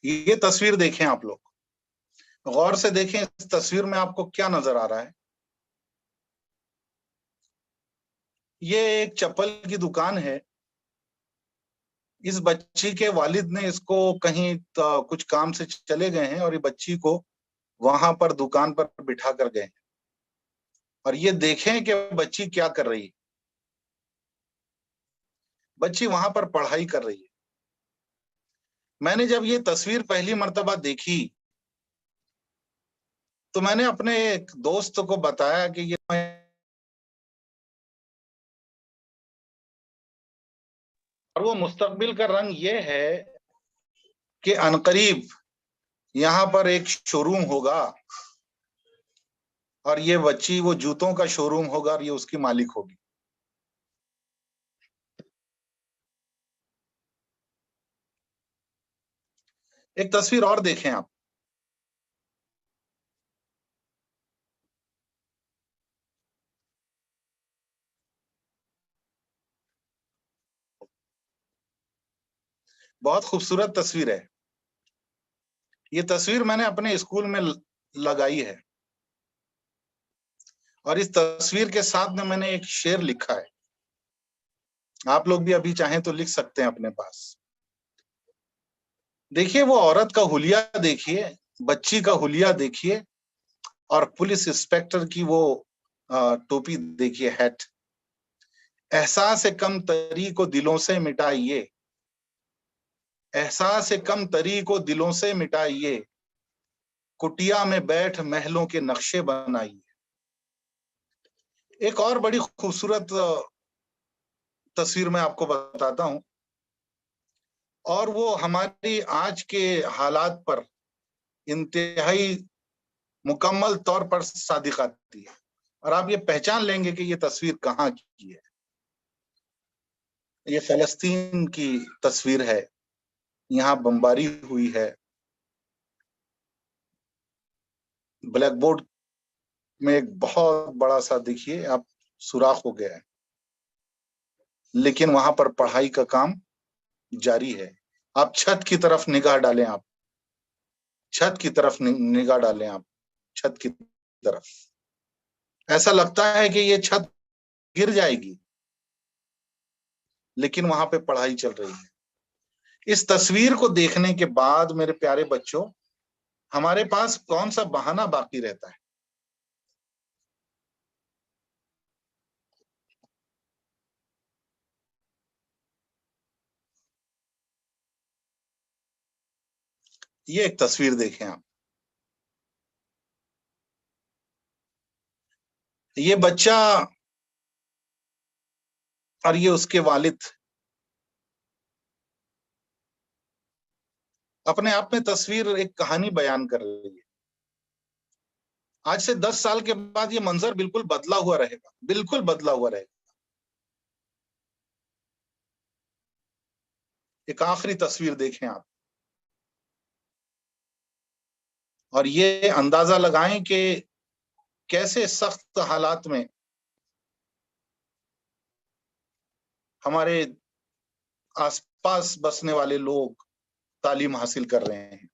ये तस्वीर देखें आप लोग, गौर से देखें इस तस्वीर में आपको क्या नजर आ रहा है। ये एक चप्पल की दुकान है। इस बच्ची के वालिद ने इसको कहीं कुछ काम से चले गए हैं और ये बच्ची को वहां पर दुकान पर बिठा कर गए। और ये देखें कि बच्ची क्या कर रही है। बच्ची वहां पर पढ़ाई कर रही है। मैंने जब ये तस्वीर पहली मर्तबा देखी तो मैंने अपने एक दोस्त को बताया कि ये, और वो मुस्तकबिल का रंग ये है कि अनकरीब यहाँ पर एक शोरूम होगा और ये बच्ची वो जूतों का शोरूम होगा और ये उसकी मालिक होगी। एक तस्वीर और देखें आप। बहुत खूबसूरत तस्वीर है। ये तस्वीर मैंने अपने स्कूल में लगाई है और इस तस्वीर के साथ में मैंने एक शेर लिखा है। आप लोग भी अभी चाहें तो लिख सकते हैं अपने पास। देखिए वो औरत का हुलिया देखिए, बच्ची का हुलिया देखिए, और पुलिस इंस्पेक्टर की वो टोपी देखिए, हैट। एहसास कम तरी को दिलों से मिटाइए, एहसास कम तरी को दिलों से मिटाइए, कुटिया में बैठ महलों के नक्शे बनाइए। एक और बड़ी खूबसूरत तस्वीर मैं आपको बताता हूं, और वो हमारी आज के हालात पर इंतहाई मुकम्मल तौर पर सादिक आती है, और आप ये पहचान लेंगे कि ये तस्वीर कहाँ की है। ये फलस्तीन की तस्वीर है, यहाँ बमबारी हुई है। ब्लैक बोर्ड में एक बहुत बड़ा सा देखिए आप सुराख हो गया है, लेकिन वहां पर पढ़ाई का काम जारी है। आप छत की तरफ निगाह डालें, आप छत की तरफ निगाह डालें, आप छत की तरफ। ऐसा लगता है कि ये छत गिर जाएगी, लेकिन वहां पे पढ़ाई चल रही है। इस तस्वीर को देखने के बाद मेरे प्यारे बच्चों, हमारे पास कौन सा बहाना बाकी रहता है? ये एक तस्वीर देखें आप। ये बच्चा और ये उसके वालिद अपने आप में तस्वीर एक कहानी बयान कर रही है। आज से 10 साल के बाद ये मंजर बिल्कुल बदला हुआ रहेगा, बिल्कुल बदला हुआ रहेगा। एक आखिरी तस्वीर देखें आप, और ये अंदाजा लगाएं कि कैसे सख्त हालात में हमारे आसपास बसने वाले लोग तालीम हासिल कर रहे हैं।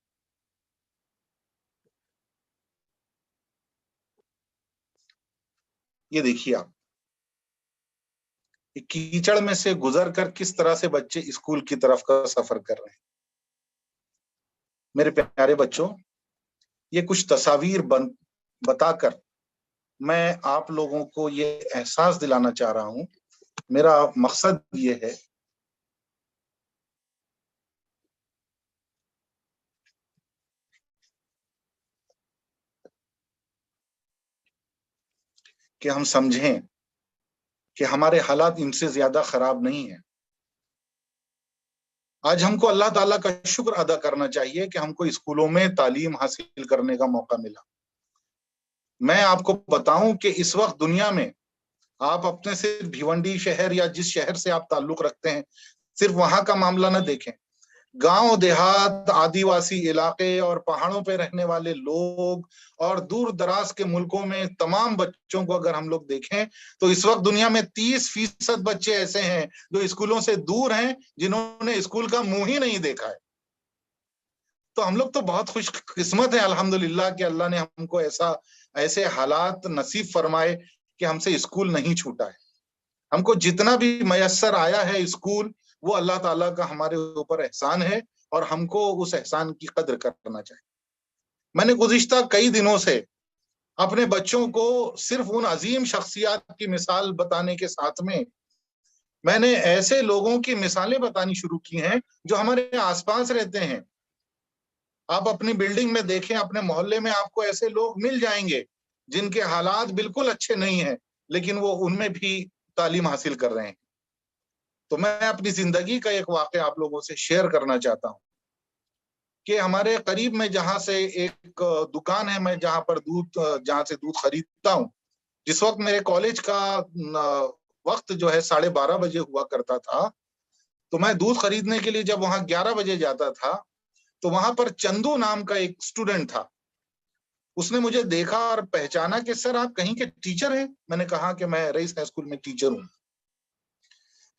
ये देखिए आप, कीचड़ में से गुजर कर किस तरह से बच्चे स्कूल की तरफ का सफर कर रहे हैं। मेरे प्यारे बच्चों, ये कुछ तस्वीर बताकर मैं आप लोगों को ये एहसास दिलाना चाह रहा हूं। मेरा मकसद ये है कि हम समझें कि हमारे हालात इनसे ज्यादा खराब नहीं है। आज हमको अल्लाह ताला का शुक्र अदा करना चाहिए कि हमको स्कूलों में तालीम हासिल करने का मौका मिला। मैं आपको बताऊं कि इस वक्त दुनिया में आप अपने सिर्फ भिवंडी शहर या जिस शहर से आप ताल्लुक रखते हैं, सिर्फ वहां का मामला न देखें। गांव देहात, आदिवासी इलाके और पहाड़ों पे रहने वाले लोग और दूर दराज के मुल्कों में तमाम बच्चों को अगर हम लोग देखें, तो इस वक्त दुनिया में 30% बच्चे ऐसे हैं जो स्कूलों से दूर हैं, जिन्होंने स्कूल का मुंह ही नहीं देखा है। तो हम लोग तो बहुत खुशकिस्मत है अल्हम्दुलिल्लाह कि अल्लाह ने हमको ऐसे हालात नसीब फरमाए कि हमसे स्कूल नहीं छूटा है। हमको जितना भी मयस्सर आया है स्कूल, वो अल्लाह ताला का हमारे ऊपर एहसान है, और हमको उस एहसान की कद्र करना चाहिए। मैंने गुज़िश्ता कई दिनों से अपने बच्चों को सिर्फ उन अजीम शख्सियात की मिसाल बताने के साथ में मैंने ऐसे लोगों की मिसालें बतानी शुरू की हैं जो हमारे आसपास रहते हैं। आप अपनी बिल्डिंग में देखें, अपने मोहल्ले में आपको ऐसे लोग मिल जाएंगे जिनके हालात बिल्कुल अच्छे नहीं है, लेकिन वो उनमें भी तालीम हासिल कर रहे हैं। तो मैं अपनी जिंदगी का एक वाक़या आप लोगों से शेयर करना चाहता हूँ कि हमारे करीब में जहाँ से एक दुकान है, मैं जहाँ से दूध खरीदता हूँ, जिस वक्त मेरे कॉलेज का वक्त जो है 12:30 बजे हुआ करता था, तो मैं दूध खरीदने के लिए जब वहां 11 बजे जाता था, तो वहां पर चंदू नाम का एक स्टूडेंट था। उसने मुझे देखा और पहचाना कि सर आप कहीं के टीचर हैं? मैंने कहा कि मैं रईस हाई स्कूल में टीचर हूँ।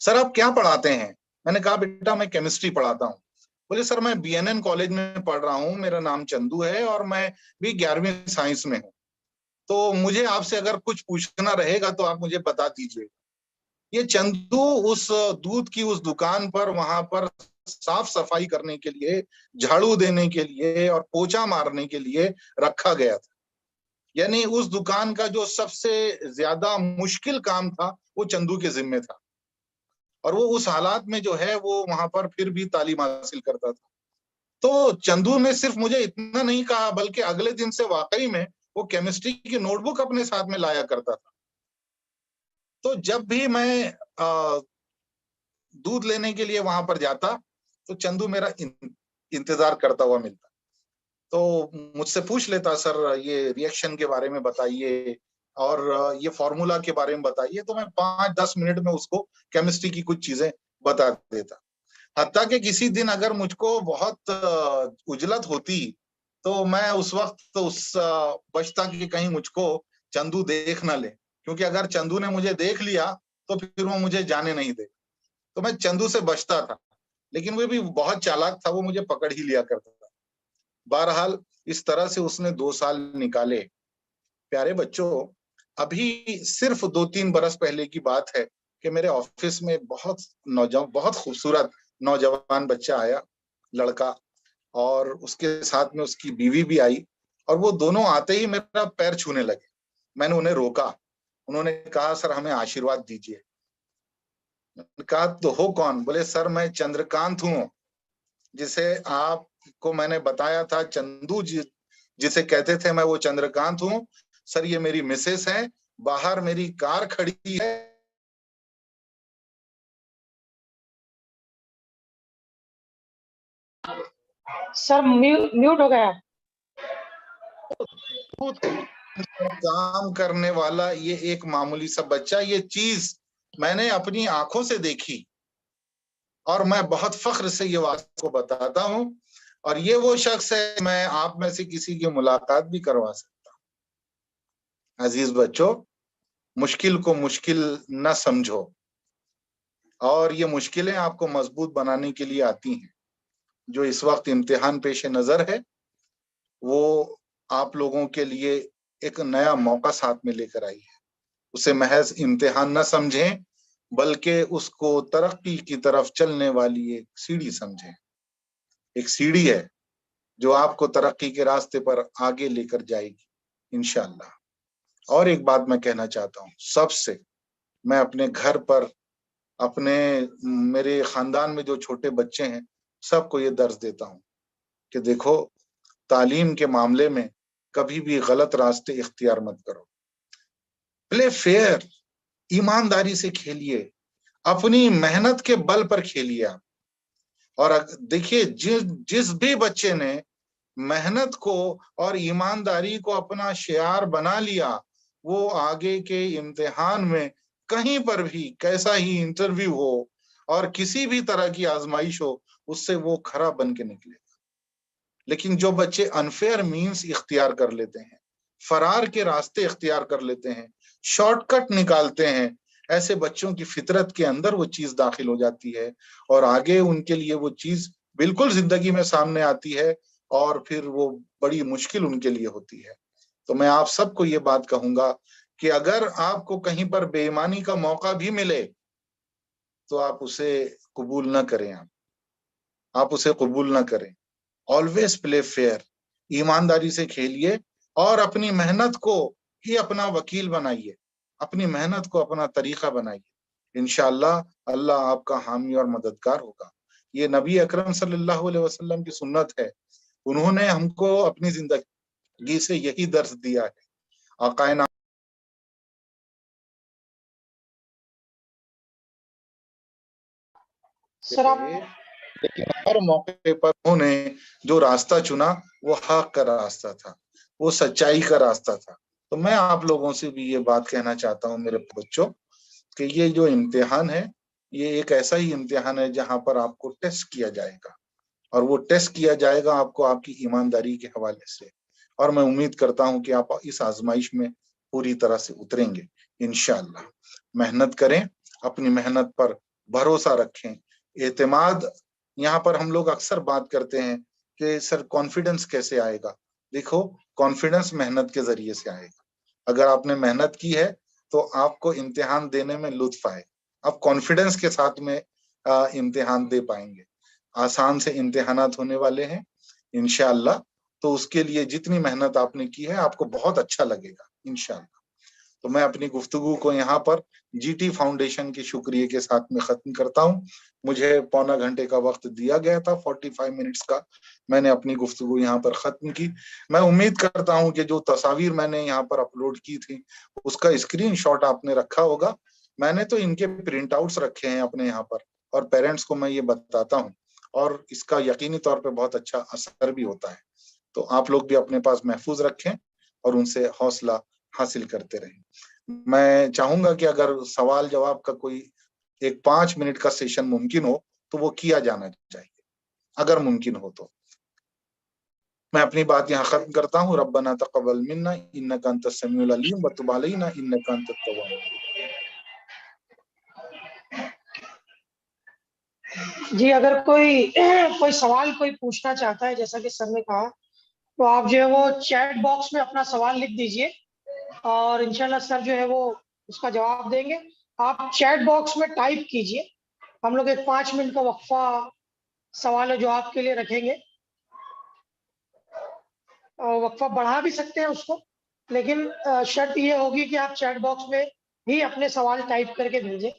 सर आप क्या पढ़ाते हैं? मैंने कहा बेटा मैं केमिस्ट्री पढ़ाता हूँ। बोले सर मैं BNN कॉलेज में पढ़ रहा हूँ, मेरा नाम चंदू है और मैं भी 11वीं साइंस में हूँ, तो मुझे आपसे अगर कुछ पूछना रहेगा तो आप मुझे बता दीजिए। ये चंदू उस दूध की उस दुकान पर वहां पर साफ सफाई करने के लिए, झाड़ू देने के लिए और पोछा मारने के लिए रखा गया था। यानी उस दुकान का जो सबसे ज्यादा मुश्किल काम था वो चंदू के जिम्मे था, और वो उस हालात में जो है वो वहां पर फिर भी तालीम हासिल करता था। तो चंदू ने सिर्फ मुझे इतना नहीं कहा, बल्कि अगले दिन से वाकई में वो केमिस्ट्री की नोटबुक अपने साथ में लाया करता था। तो जब भी मैं दूध लेने के लिए वहां पर जाता तो चंदू मेरा इंतजार करता हुआ मिलता। तो मुझसे पूछ लेता, सर ये रिएक्शन के बारे में बताइए और ये फॉर्मूला के बारे में बताइए, तो मैं 5-10 मिनट में उसको केमिस्ट्री की कुछ चीजें बता देता। हत्ता कि किसी दिन अगर मुझको बहुत उजलत होती तो मैं उस वक्त तो बचता कि कहीं मुझको चंदू देख ना ले, क्योंकि अगर चंदू ने मुझे देख लिया तो फिर वो मुझे जाने नहीं दे। तो मैं चंदू से बचता था, लेकिन वो भी बहुत चालाक था, वो मुझे पकड़ ही लिया करता था। बहरहाल इस तरह से उसने 2 साल निकाले। प्यारे बच्चों, अभी सिर्फ 2-3 बरस पहले की बात है कि मेरे ऑफिस में बहुत खूबसूरत नौजवान बच्चा आया, लड़का, और उसके साथ में उसकी बीवी भी आई, और वो दोनों आते ही मेरा पैर छूने लगे। मैंने उन्हें रोका। उन्होंने कहा सर हमें आशीर्वाद दीजिए। कहा तो हो कौन? बोले सर मैं चंद्रकांत हूँ, जिसे आपको मैंने बताया था चंदू जिसे कहते थे, मैं वो चंद्रकांत हूँ। सर ये मेरी मिसेस है, बाहर मेरी कार खड़ी है। सर म्यूट हो गया। काम करने वाला ये एक मामूली सा बच्चा, ये चीज मैंने अपनी आंखों से देखी और मैं बहुत फख्र से ये बात को बताता हूँ। और ये वो शख्स है, मैं आप में से किसी की मुलाकात भी करवा सकता हूँ। अजीज बच्चों, मुश्किल को मुश्किल न समझो, और ये मुश्किलें आपको मजबूत बनाने के लिए आती हैं। जो इस वक्त इम्तिहान पेश नजर है वो आप लोगों के लिए एक नया मौका साथ में लेकर आई है। उसे महज इम्तिहान न समझें, बल्कि उसको तरक्की की तरफ चलने वाली एक सीढ़ी समझें। एक सीढ़ी है जो आपको तरक्की के रास्ते पर आगे लेकर जाएगी इंशाअल्लाह। और एक बात मैं कहना चाहता हूँ सबसे, मैं अपने घर पर, अपने मेरे खानदान में जो छोटे बच्चे हैं सबको ये दर्ज देता हूँ कि देखो, तालीम के मामले में कभी भी गलत रास्ते इख्तियार मत करो। प्ले फेयर, ईमानदारी से खेलिए, अपनी मेहनत के बल पर खेलिए आप। और देखिए, जिस भी बच्चे ने मेहनत को और ईमानदारी को अपना शियार बना लिया, वो आगे के इम्तिहान में कहीं पर भी कैसा ही इंटरव्यू हो और किसी भी तरह की आजमाइश हो, उससे वो खरा बन के निकलेगा। लेकिन जो बच्चे अनफेयर मीन्स इख्तियार कर लेते हैं, फरार के रास्ते इख्तियार कर लेते हैं, शॉर्टकट निकालते हैं, ऐसे बच्चों की फितरत के अंदर वो चीज दाखिल हो जाती है और आगे उनके लिए वो चीज बिल्कुल जिंदगी में सामने आती है और फिर वो बड़ी मुश्किल उनके लिए होती है। तो मैं आप सबको ये बात कहूंगा कि अगर आपको कहीं पर बेईमानी का मौका भी मिले तो आप उसे कबूल न करें। आप उसे कबूल न करें। ऑलवेज प्ले फेयर, ईमानदारी से खेलिए और अपनी मेहनत को ही अपना वकील बनाइए, अपनी मेहनत को अपना तरीका बनाइए। इंशाअल्लाह अल्लाह आपका हामी और मददगार होगा। ये नबी अकरम सल्लल्लाहु अलैहि वसल्लम की सुन्नत है। उन्होंने हमको अपनी जिंदगी से यही दर्स दिया है। आकाए नाम सर आप लेकिन हर मौके पर उन्होंने जो रास्ता चुना वो हक का रास्ता था, वो सच्चाई का रास्ता था। तो मैं आप लोगों से भी ये बात कहना चाहता हूँ मेरे बच्चों, कि ये जो इम्तिहान है, ये एक ऐसा ही इम्तिहान है जहां पर आपको टेस्ट किया जाएगा, और वो टेस्ट किया जाएगा आपको आपकी ईमानदारी के हवाले से। और मैं उम्मीद करता हूं कि आप इस आजमाइश में पूरी तरह से उतरेंगे इंशाअल्लाह। मेहनत करें, अपनी मेहनत पर भरोसा रखें, एतमाद यहाँ पर हम लोग अक्सर बात करते हैं कि सर कॉन्फिडेंस कैसे आएगा। देखो, कॉन्फिडेंस मेहनत के जरिए से आएगा। अगर आपने मेहनत की है तो आपको इम्तिहान देने में लुत्फ आए, आप कॉन्फिडेंस के साथ में इम्तिहान दे पाएंगे। आसान से इम्तिहानात होने वाले हैं इंशाअल्लाह, तो उसके लिए जितनी मेहनत आपने की है आपको बहुत अच्छा लगेगा इंशाअल्लाह। तो मैं अपनी गुफ्तगू को यहाँ पर जीटी फाउंडेशन के शुक्रिया के साथ में खत्म करता हूँ। मुझे पौना घंटे का वक्त दिया गया था, 45 मिनट्स का, मैंने अपनी गुफ्तगू यहाँ पर खत्म की। मैं उम्मीद करता हूँ कि जो तस्वीर मैंने यहाँ पर अपलोड की थी उसका स्क्रीनशॉट आपने रखा होगा। मैंने तो इनके प्रिंट आउट्स रखे हैं अपने यहाँ पर, और पेरेंट्स को मैं ये बताता हूँ, और इसका यकीनी तौर पे बहुत अच्छा असर भी होता है। तो आप लोग भी अपने पास महफूज रखें और उनसे हौसला हासिल करते रहें। मैं चाहूंगा कि अगर सवाल जवाब का कोई एक 5 मिनट का सेशन मुमकिन हो तो वो किया जाना चाहिए, अगर मुमकिन हो तो। मैं अपनी बात यहाँ खत्म करता हूँ। रब्बना तक़ब्बल मिन्ना इन्नका अंतस समीउल अलीम व तुब अलैना इन्नका अंतत तव्वाबुर रहीम। जी, अगर कोई सवाल कोई पूछना चाहता है, जैसा कि सर ने कहा, तो आप जो है वो चैट बॉक्स में अपना सवाल लिख दीजिए और इंशाल्लाह सर जो है वो उसका जवाब देंगे। आप चैट बॉक्स में टाइप कीजिए, हम लोग एक 5 मिनट का वक्फा सवाल और जवाब के लिए रखेंगे। वक्फा बढ़ा भी सकते हैं उसको, लेकिन शर्त ये होगी कि आप चैट बॉक्स में ही अपने सवाल टाइप करके भेजें।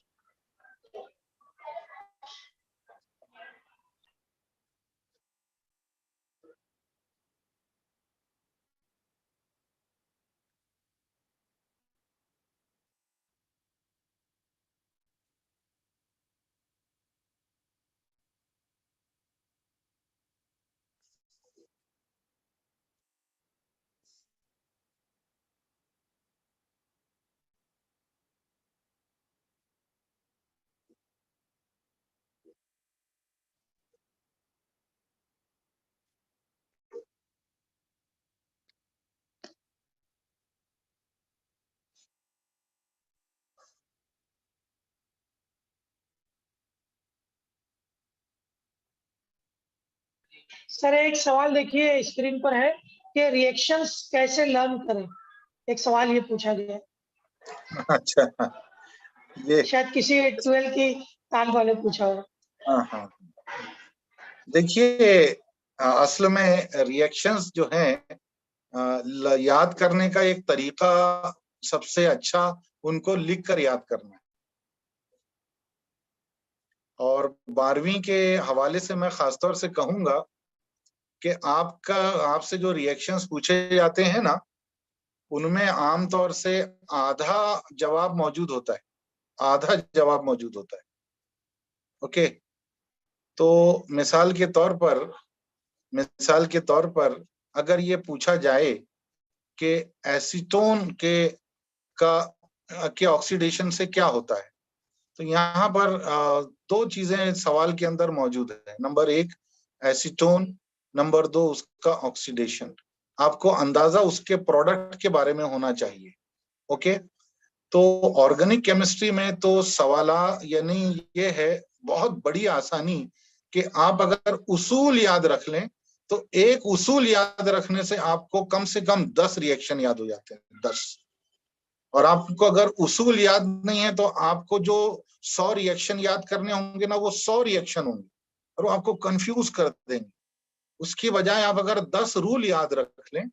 सर एक सवाल देखिए स्क्रीन पर है कि रिएक्शंस कैसे लर्न करें, एक सवाल ये पूछा गया है। अच्छा, ये शायद किसी 12 की कान वाले पूछा हो। हाँ हाँ, देखिए असल में रिएक्शंस जो हैं याद करने का एक तरीका सबसे अच्छा उनको लिख कर याद करना है। और 12वीं के हवाले से मैं खासतौर से कहूंगा कि आपसे जो रिएक्शंस पूछे जाते हैं ना, उनमें आमतौर से आधा जवाब मौजूद होता है, आधा जवाब मौजूद होता है। ओके, तो मिसाल के तौर पर अगर ये पूछा जाए कि एसीटोन के ऑक्सीडेशन से क्या होता है, तो यहाँ पर दो चीजें सवाल के अंदर मौजूद है। नंबर एक एसीटोन, नंबर दो उसका ऑक्सीडेशन। आपको अंदाजा उसके प्रोडक्ट के बारे में होना चाहिए। ओके, तो ऑर्गेनिक केमिस्ट्री में तो सवाला यानी ये है बहुत बड़ी आसानी कि आप अगर उसूल याद रख लें तो एक उसूल याद रखने से आपको कम से कम 10 रिएक्शन याद हो जाते हैं, 10। और आपको अगर उसूल याद नहीं है तो आपको जो 100 रिएक्शन याद करने होंगे ना, वो 100 रिएक्शन होंगे और वो आपको कंफ्यूज कर देंगे। उसकी बजाय आप अगर 10 रूल याद रख लें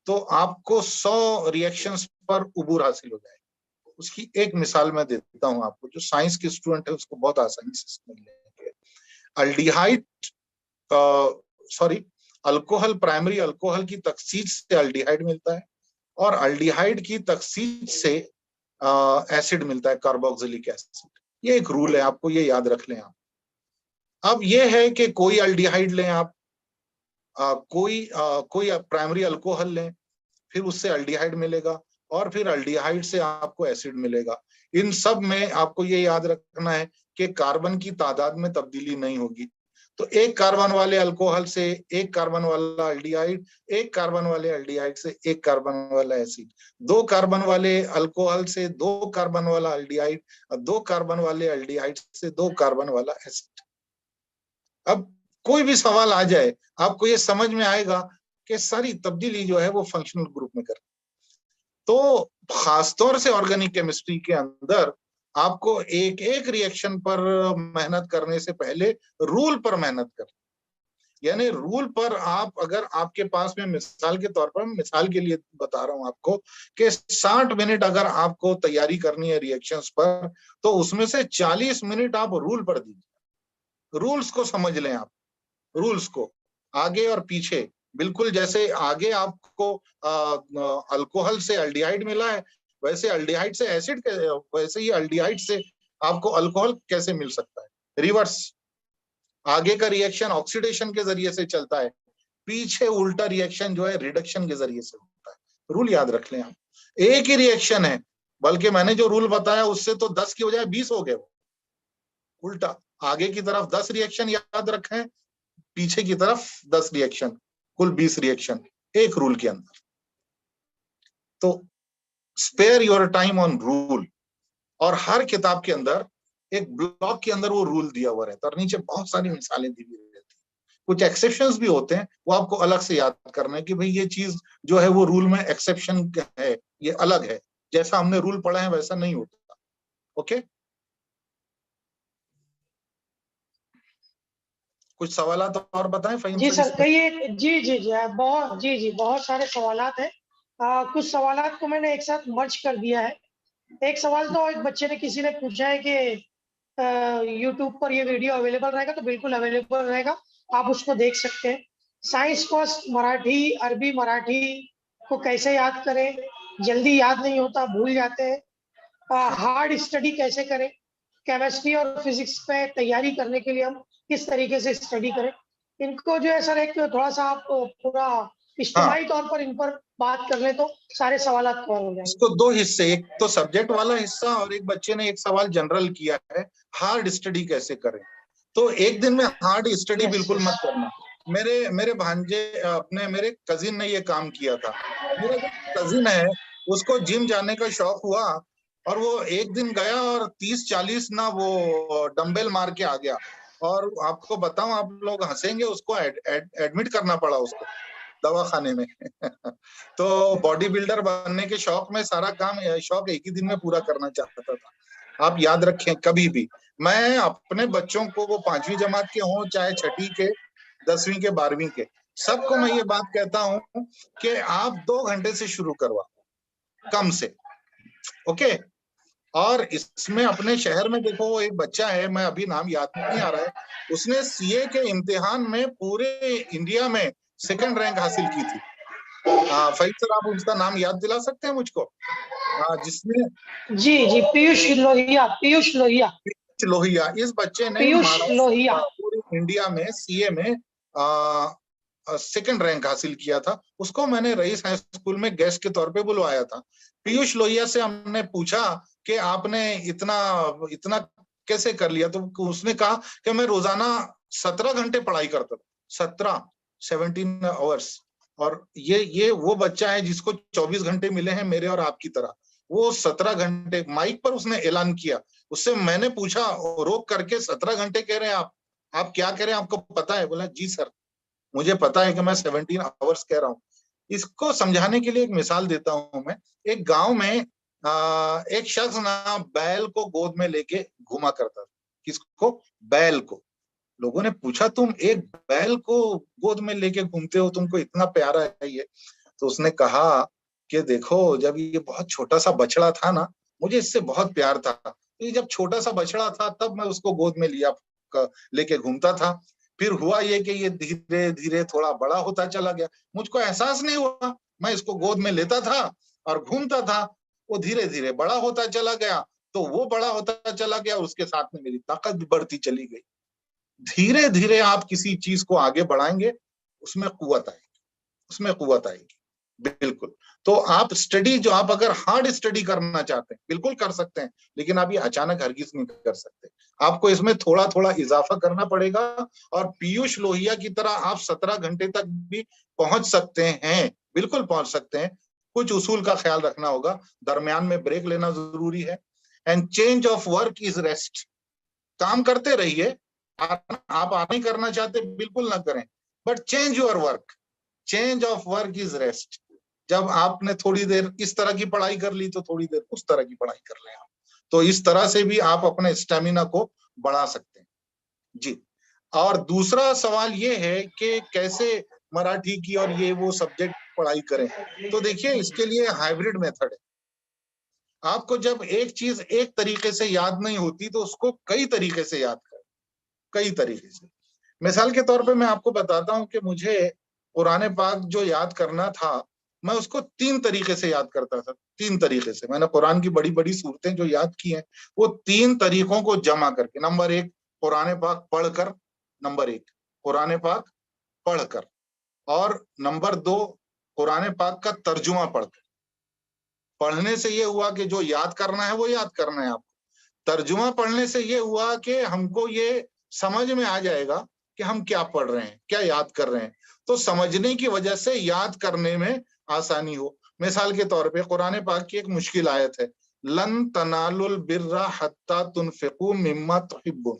तो आपको 100 रिएक्शंस पर उबूर हासिल हो जाएगा। उसकी एक मिसाल मैं देता हूं आपको, जो साइंस के स्टूडेंट है उसको बहुत आसानी से समझ लेंगे। अल्डिहाइड अल्कोहल, प्राइमरी अल्कोहल की तखसीस से अल्डिहाइड मिलता है और अल्डिहाइड की तखसीस से एसिड मिलता है, कार्बोक्सिलिक एसिड। ये एक रूल है, आपको ये याद रख लें आप। अब ये है कि कोई अल्डिहाइड लें आप, कोई प्राइमरी अल्कोहल लें, फिर उससे अल्डिहाइड मिलेगा और फिर अल्डिहाइड से आपको एसिड मिलेगा। इन सब में आपको ये याद रखना है कि कार्बन की तादाद में तब्दीली नहीं होगी। तो एक कार्बन वाले अल्कोहल से एक कार्बन वाला अल्डिहाइड, एक कार्बन वाले अल्डिहाइड से एक कार्बन वाला एसिड, दो कार्बन वाले अल्कोहल से दो कार्बन वाला अल्डिहाइड, दो कार्बन वाले अल्डिहाइड से दो कार्बन वाला एसिड। अब कोई भी सवाल आ जाए आपको ये समझ में आएगा कि सारी तब्दीली जो है वो फंक्शनल ग्रुप में कर। तो खासतौर से ऑर्गेनिक केमिस्ट्री के अंदर आपको एक एक रिएक्शन पर मेहनत करने से पहले रूल पर मेहनत कर, यानी रूल पर आप अगर आपके पास में मिसाल के तौर पर, मिसाल के लिए बता रहा हूं आपको कि 60 मिनट अगर आपको तैयारी करनी है रिएक्शंस पर, तो उसमें से 40 मिनट आप रूल पर दीजिए। रूल्स को समझ लें आप, रूल्स को आगे और पीछे, बिल्कुल जैसे आगे आपको अल्कोहल से एल्डिहाइड मिला है, वैसे एल्डिहाइड से एसिड, वैसे ही एल्डिहाइड से आपको अल्कोहल कैसे मिल सकता है। रिवर्स, आगे का रिएक्शन ऑक्सीडेशन के जरिए से चलता है, पीछे उल्टा रिएक्शन जो है रिडक्शन के जरिए से होता है। रूल याद रख लें आप, एक ही रिएक्शन है, बल्कि मैंने जो रूल बताया उससे तो 10 की बजाय 20 हो गए वो, उल्टा। आगे की तरफ 10 रिएक्शन याद रखें, पीछे की तरफ 10 रिएक्शन, कुल 20 रिएक्शन एक रूल के अंदर। तो spare your time on rule, और हर किताब के अंदर एक ब्लॉक के अंदर वो रूल दिया हुआ रहता है और नीचे बहुत सारी मिसालें दी हुई रहती है। कुछ एक्सेप्शंस भी होते हैं, वो आपको अलग से याद करना है कि भाई ये चीज जो है वो रूल में एक्सेप्शन है, ये अलग है, जैसा हमने रूल पढ़ा है वैसा नहीं होता। ओके, कुछ सवाल तो और बताएं फहीम जी सर। सर, कहिए। जी जी जी, बहुत सारे सवालात हैं। कुछ सवालात को मैंने एक साथ मर्ज कर दिया है। एक सवाल तो एक बच्चे ने, किसी ने पूछा है कि यूट्यूब पर ये वीडियो अवेलेबल रहेगा, तो बिल्कुल अवेलेबल रहेगा, आप उसको देख सकते हैं। साइंस फर्स्ट मराठी, अरबी मराठी को कैसे याद करें, जल्दी याद नहीं होता, भूल जाते हैं। हार्ड स्टडी कैसे करें, केमिस्ट्री और फिजिक्स पे तैयारी करने के लिए हम किस तरीके से स्टडी करें, इनको जो है सर एक थोड़ा सा आप पूरा हाँ, इज्तिमाई तौर पर इन पर बात कर ले तो सारे सवाल कवर हो जाएंगे। इसको दो हिस्से, एक तो सब्जेक्ट वाला हिस्सा और एक बच्चे ने एक सवाल जनरल किया है, हार्ड स्टडी कैसे करें। तो एक दिन में हार्ड स्टडी यस बिल्कुल यस। मत करना। मेरे मेरे भांजे अपने मेरे कजिन ने ये काम किया था। मेरा जो कजिन है उसको जिम जाने का शौक हुआ और वो एक दिन गया और 30-40 ना वो डंबल मार के आ गया। और आपको बताऊं, आप लोग हंसेंगे, उसको एडमिट करना पड़ा उसको दवाखाने में। तो बॉडी बिल्डर बनने के शौक में सारा काम, शौक एक ही दिन में पूरा करना चाहता था। आप याद रखें, कभी भी मैं अपने बच्चों को, वो 5वीं जमात के हों चाहे 6ठी के, 10वीं के, 12वीं के, सबको मैं ये बात कहता हूं कि आप 2 घंटे से शुरू करवा, कम से। ओके, और इसमें अपने शहर में देखो, वो एक बच्चा है, मैं अभी नाम याद नहीं आ रहा है, उसने सीए के इम्तिहान में पूरे इंडिया में 2nd रैंक हासिल की थी। फैज सर, आप उसका नाम याद दिला सकते हैं मुझको? जिसने, जी जी, पीयूष लोहिया, पीयूष लोहिया। लोहिया, इस बच्चे ने पीयूष लोहिया। पूरे इंडिया में सीए में 2nd रैंक हासिल किया था। उसको मैंने रईस हाई स्कूल में गेस्ट के तौर पे बुलवाया था। पीयूष लोहिया से हमने पूछा कि आपने इतना इतना कैसे कर लिया, तो उसने कहा कि मैं रोजाना 17 घंटे पढ़ाई करता था, 17 आवर्स। और ये वो बच्चा है जिसको 24 घंटे मिले हैं मेरे और आपकी तरह। वो 17 घंटे माइक पर उसने ऐलान किया। उससे मैंने पूछा रोक करके, 17 घंटे कह रहे हैं आप क्या कह रहे हैं, आपको पता है? बोला जी सर, मुझे पता है कि मैं 17 आवर्स कह रहा हूँ। इसको समझाने के लिए एक मिसाल देता हूं मैं। एक गांव में एक शख्स ना बैल को गोद में लेके घुमा करता था। किसको? बैल को। लोगों ने पूछा, तुम एक बैल को गोद में लेके घूमते हो, तुमको इतना प्यारा है ये? तो उसने कहा कि देखो, जब ये बहुत छोटा सा बछड़ा था ना, मुझे इससे बहुत प्यार था। ये जब छोटा सा बछड़ा था तब मैं उसको गोद में लेके घूमता था। फिर हुआ ये कि ये धीरे धीरे थोड़ा बड़ा होता चला गया, मुझको एहसास नहीं हुआ, मैं इसको गोद में लेता था और घूमता था। वो धीरे धीरे बड़ा होता चला गया, तो वो बड़ा होता चला गया, उसके साथ में मेरी ताकत भी बढ़ती चली गई। धीरे धीरे आप किसी चीज को आगे बढ़ाएंगे, उसमें कुव्वत आएगी, उसमें कुव्वत आएगी। बिल्कुल। तो आप स्टडी, जो आप अगर हार्ड स्टडी करना चाहते हैं बिल्कुल कर सकते हैं, लेकिन आप ये अचानक हरगिज नहीं कर सकते। आपको इसमें थोड़ा थोड़ा इजाफा करना पड़ेगा। और पीयूष लोहिया की तरह आप 17 घंटे तक भी पहुंच सकते हैं, बिल्कुल पहुंच सकते हैं। कुछ उसूल का ख्याल रखना होगा, दरमियान में ब्रेक लेना जरूरी है। And change of work is rest. काम करते रहिए, आप नहीं करना चाहते बिल्कुल ना करें, but change your work. Change of work is rest. जब आपने थोड़ी देर इस तरह की पढ़ाई कर ली तो थोड़ी देर उस तरह की पढ़ाई कर लें आप। तो इस तरह से भी आप अपने स्टेमिना को बढ़ा सकते हैं जी। और दूसरा सवाल ये है कि कैसे मराठी की और ये वो सब्जेक्ट पढ़ाई करें। तो देखिए, इसके लिए हाइब्रिड मेथड है। आपको जब एक चीज एक तरीके से याद नहीं होती तो उसको कई तरीके से याद करें, कई तरीके से। मिसाल के तौर पे मैं आपको बताता हूं कि मुझे कुरान पाक जो याद करना था, मैं उसको 3 तरीके से याद करता था। 3 तरीके से मैंने कुरान की बड़ी बड़ी सूरतें जो याद की हैं, वो 3 तरीकों को जमा करके। नंबर 1 कुरान पाक पढ़कर, नंबर 1 कुरान पाक पढ़कर, और नंबर 2 कुरान पाक का तर्जुमा पढ़कर। पढ़ने से ये हुआ कि जो याद करना है वो याद करना है आपको। तर्जुमा पढ़ने से ये हुआ कि हमको ये समझ में आ जाएगा कि हम क्या पढ़ रहे हैं, क्या याद कर रहे हैं। तो समझने की वजह से याद करने में आसानी हो। मिसाल के तौर पे कुरान पाक की एक मुश्किल आयत है, लन तनालुल बिर्रा हत्ता तुनफिकू मिम्मा तुहिब्बून।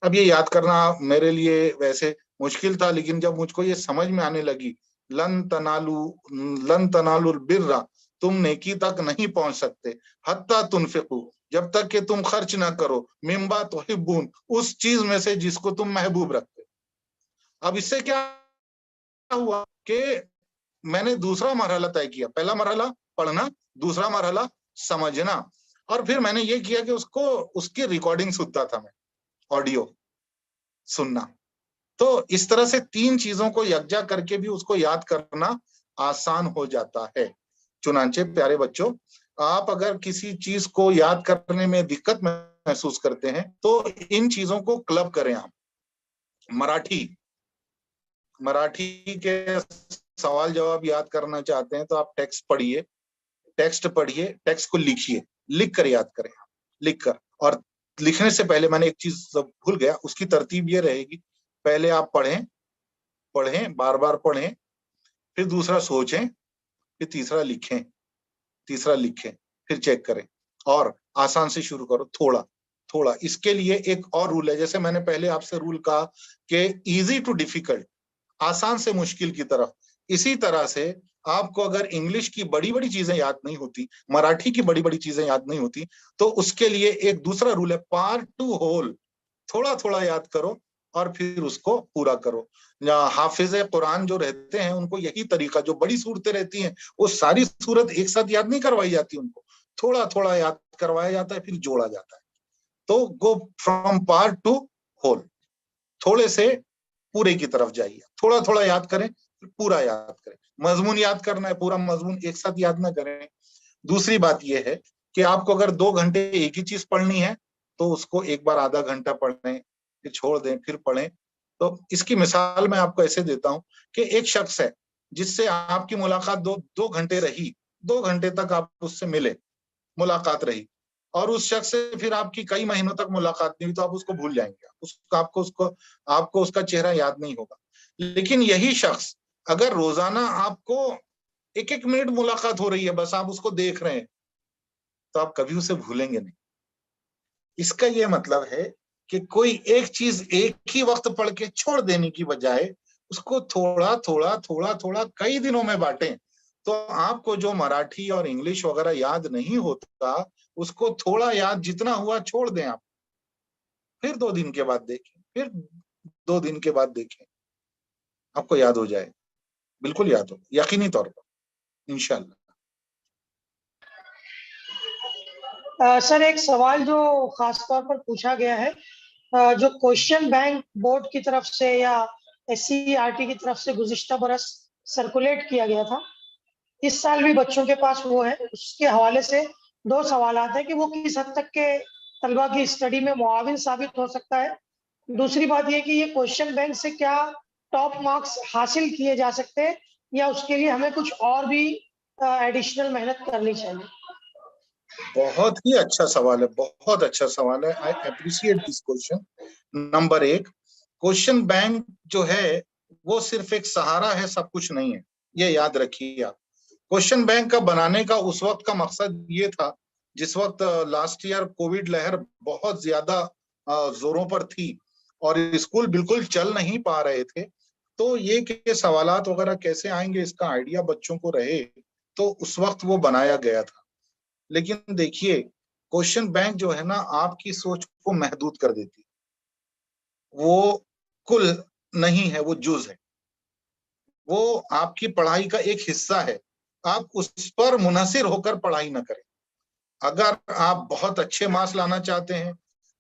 अब ये याद करना मेरे लिए वैसे मुश्किल था, लेकिन जब मुझको ये समझ में आने लगी, लन तनालुल बिर्रा, तुम नेकी तक नहीं पहुंच सकते, हत्ता तुनफिकू, जब तक कि तुम खर्च ना करो, मिम्मा तुहिब्बून, उस चीज में से जिसको तुम महबूब रखते। अब इससे क्या हुआ कि मैंने दूसरा मरहला तय किया। पहला मरहला पढ़ना, दूसरा मरहला समझना, और फिर मैंने ये किया कि उसको उसकी रिकॉर्डिंग सुनता था मैं, ऑडियो सुनना। तो इस तरह से 3 चीजों को यकजा करके भी उसको याद करना आसान हो जाता है। चुनांचे प्यारे बच्चों, आप अगर किसी चीज को याद करने में दिक्कत महसूस करते हैं तो इन चीजों को क्लब करें आप। मराठी के सवाल जवाब याद करना चाहते हैं तो आप टेक्स्ट पढ़िए, टेक्स्ट को लिखिए, लिख कर याद करें, लिख कर। और लिखने से पहले मैंने एक चीज भूल गया, उसकी तरतीब ये रहेगी, पहले आप पढ़ें, बार बार पढ़ें, फिर दूसरा सोचें, फिर तीसरा लिखें, फिर चेक करें, और आसान से शुरू करो, थोड़ा थोड़ा। इसके लिए एक और रूल है, जैसे मैंने पहले आपसे रूल कहा कि इजी टू डिफिकल्ट, आसान से मुश्किल की तरफ। इसी तरह से आपको अगर इंग्लिश की बड़ी बड़ी चीजें याद नहीं होती, मराठी की बड़ी बड़ी चीजें याद नहीं होती, तो उसके लिए एक दूसरा रूल है, पार्ट टू होल। थोड़ा थोड़ा याद करो और फिर उसको पूरा करो। हाफिज कुरान जो रहते हैं उनको यही तरीका, जो बड़ी सूरतें रहती हैं वो सारी सूरत एक साथ याद नहीं करवाई जाती, उनको थोड़ा थोड़ा याद करवाया जाता है, फिर जोड़ा जाता है। तो go from part to whole, थोड़े से पूरे की तरफ जाइए, थोड़ा थोड़ा याद करें, फिर पूरा याद करें। मजमून याद करना है, पूरा मजमून एक साथ याद ना करें। दूसरी बात यह है कि आपको अगर 2 घंटे एक ही चीज पढ़नी है तो उसको एक बार आधा घंटा पढ़ें, फिर छोड़ दें, फिर पढ़ें। तो इसकी मिसाल मैं आपको ऐसे देता हूं कि एक शख्स है जिससे आपकी मुलाकात 2 घंटे रही, 2 घंटे तक आप उससे मिले, मुलाकात रही, और उस शख्स से फिर आपकी कई महीनों तक मुलाकात नहीं हुई, तो आप उसको भूल जाएंगे, आपको उसका चेहरा याद नहीं होगा। लेकिन यही शख्स अगर रोजाना आपको 1-1 मिनट मुलाकात हो रही है, बस आप उसको देख रहे हैं, तो आप कभी उसे भूलेंगे नहीं। इसका यह मतलब है कि कोई एक चीज एक ही वक्त पढ़ के छोड़ देने की बजाय उसको थोड़ा थोड़ा थोड़ा थोड़ा कई दिनों में बांटें। तो आपको जो मराठी और इंग्लिश वगैरह याद नहीं होता, उसको थोड़ा याद, जितना हुआ छोड़ दें आप, फिर 2 दिन के बाद देखें, फिर 2 दिन के बाद देखें, आपको याद हो जाए, बिल्कुल याद हो, यकीनी तौर पर, इंशाल्लाह। सर एक सवाल जो खास तौर पर पूछा गया है, जो क्वेश्चन बैंक बोर्ड की तरफ से या SCERT की तरफ से गुज़िश्ता बरस सर्कुलेट किया गया था, इस साल भी बच्चों के पास वो है, उसके हवाले से 2 सवालात हैं कि वो किस हद तक के तलबा की स्टडी में मुआविन साबित हो सकता है। दूसरी बात ये कि ये क्वेश्चन बैंक से क्या टॉप मार्क्स हासिल किए जा सकते हैं या उसके लिए हमें कुछ और भी एडिशनल मेहनत करनी चाहिए। बहुत ही अच्छा सवाल है, बहुत अच्छा सवाल है। I appreciate this question. Number 1, question bank जो है वो सिर्फ एक सहारा है, सब कुछ नहीं है, ये याद रखिए आप। क्वेश्चन बैंक का बनाने का उस वक्त का मकसद ये था जिस वक्त लास्ट ईयर कोविड लहर बहुत ज्यादा जोरों पर थी, और स्कूल बिल्कुल चल नहीं पा रहे थे, तो ये कि सवालात वगैरह कैसे आएंगे इसका आइडिया बच्चों को रहे, तो उस वक्त वो बनाया गया था। लेकिन देखिए, क्वेश्चन बैंक जो है ना, आपकी सोच को महदूद कर देती है। वो कुल नहीं है, वो जुज है, वो आपकी पढ़ाई का एक हिस्सा है। आप उस पर मुनहसिर होकर पढ़ाई न करें। अगर आप बहुत अच्छे मार्क्स लाना चाहते हैं,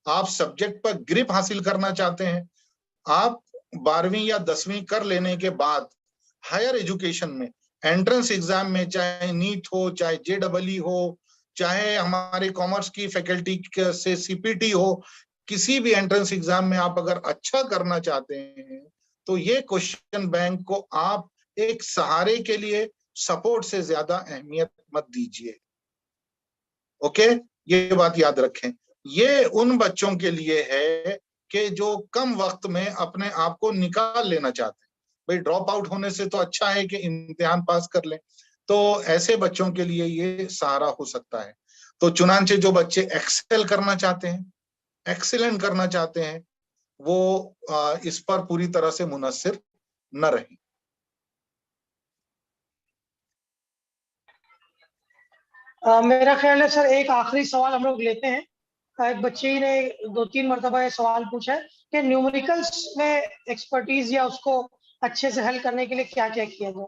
आप सब्जेक्ट पर ग्रिप हासिल करना चाहते हैं, आप 12वीं या 10वीं कर लेने के बाद हायर एजुकेशन में, एंट्रेंस एग्जाम में, चाहे नीट हो, चाहे जेईई हो, चाहे हमारे कॉमर्स की फैकल्टी से सीपीटी हो, किसी भी एंट्रेंस एग्जाम में आप अगर अच्छा करना चाहते हैं, तो ये क्वेश्चन बैंक को आप एक सहारे के लिए, सपोर्ट से ज्यादा अहमियत मत दीजिए। ओके, ये बात याद रखें। ये उन बच्चों के लिए है कि जो कम वक्त में अपने आप को निकाल लेना चाहते हैं। भाई ड्रॉप आउट होने से तो अच्छा है कि इम्तिहान पास कर लें, तो ऐसे बच्चों के लिए ये सहारा हो सकता है। तो चुनांचे जो बच्चे एक्सेल करना चाहते हैं, एक्सीलेंट करना चाहते हैं, वो इस पर पूरी तरह से मुनस्सिर न रहें। मेरा ख्याल है सर एक आखिरी सवाल हम लोग लेते हैं। एक बच्चे ने 2-3 मरतबा ये सवाल पूछा है कि न्यूमेरिकल्स में एक्सपर्टीज या उसको अच्छे से हल करने के लिए क्या क्या किया जाए।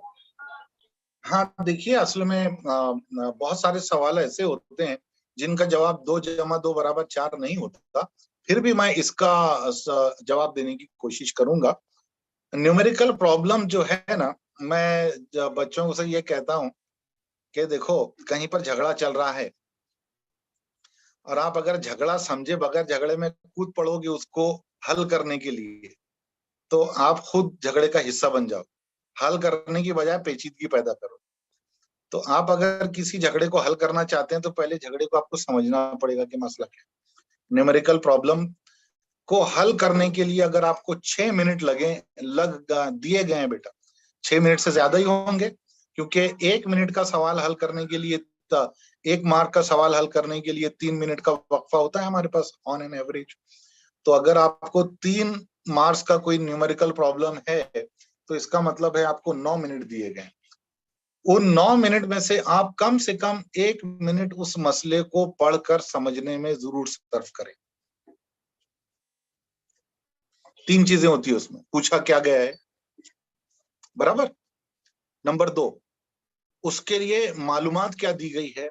हाँ देखिए, असल में बहुत सारे सवाल ऐसे होते हैं जिनका जवाब 2 + 2 = 4 नहीं होता। फिर भी मैं इसका जवाब देने की कोशिश करूंगा। न्यूमेरिकल प्रॉब्लम जो है ना, मैं बच्चों से ये कहता हूँ कि देखो, कहीं पर झगड़ा चल रहा है और आप अगर झगड़ा समझे बगैर झगड़े में कूद पड़ोगे उसको हल करने के लिए, तो आप खुद झगड़े का हिस्सा बन जाओ। हल करने की बजाय पेचीदगी पैदा करो। तो आप अगर किसी झगड़े को हल करना चाहते हैं, तो पहले झगड़े को आपको समझना पड़ेगा कि मसला क्या है। न्यूमेरिकल प्रॉब्लम को हल करने के लिए अगर आपको 6 मिनट दिए गए हैं बेटा, 6 मिनट से ज्यादा ही होंगे, क्योंकि 1 मिनट का सवाल हल करने के लिए, 1 मार्क का सवाल हल करने के लिए 3 मिनट का वक्फा होता है हमारे पास ऑन एन एवरेज। तो अगर आपको 3 मार्क्स का कोई न्यूमेरिकल प्रॉब्लम है, तो इसका मतलब है आपको 9 मिनट दिए गए। उन 9 मिनट में से आप कम से कम 1 मिनट उस मसले को पढ़कर समझने में जरूर सर्फ करें। 3 चीजें होती है उसमें, पूछा क्या गया है, बराबर। नंबर 2, उसके लिए मालूमात क्या दी गई है।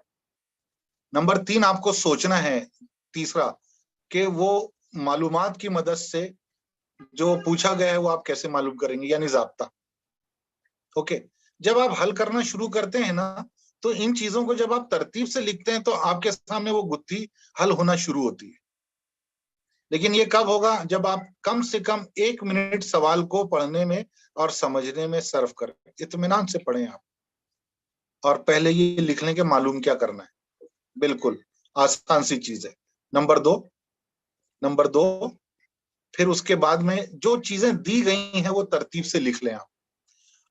नंबर 3, आपको सोचना है, तीसरा, कि वो मालूमात की मदद से जो पूछा गया है वो आप कैसे मालूम करेंगे, यानी ज़ाब्ता। ओके, जब आप हल करना शुरू करते हैं ना, तो इन चीजों को जब आप तरतीब से लिखते हैं, तो आपके सामने वो गुत्थी हल होना शुरू होती है। लेकिन ये कब होगा, जब आप कम से कम 1 मिनट सवाल को पढ़ने में और समझने में सर्फ करें। इत्मीनान से पढ़ें आप, और पहले ये लिख लें कि मालूम क्या करना है। बिल्कुल आसान सी चीज है। नंबर दो, फिर उसके बाद में जो चीजें दी गई हैं वो तरतीब से लिख लें आप।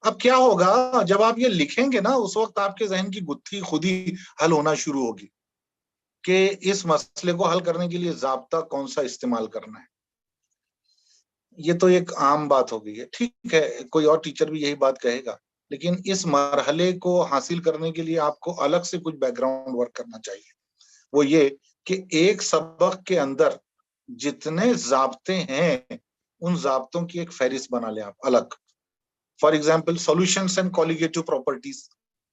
अब क्या होगा, जब आप ये लिखेंगे ना, उस वक्त आपके जहन की गुत्थी खुद ही हल होना शुरू होगी कि इस मसले को हल करने के लिए ज़ाब्ता कौन सा इस्तेमाल करना है। ये तो एक आम बात हो गई है, ठीक है, कोई और टीचर भी यही बात कहेगा, लेकिन इस मरहले को हासिल करने के लिए आपको अलग से कुछ बैकग्राउंड वर्क करना चाहिए। वो ये कि एक सबक के अंदर जितने ज़ाब्ते हैं, उन ज़ाब्तों की एक फहरिस्त बना लें आप अलग। For example, solutions and colligative properties,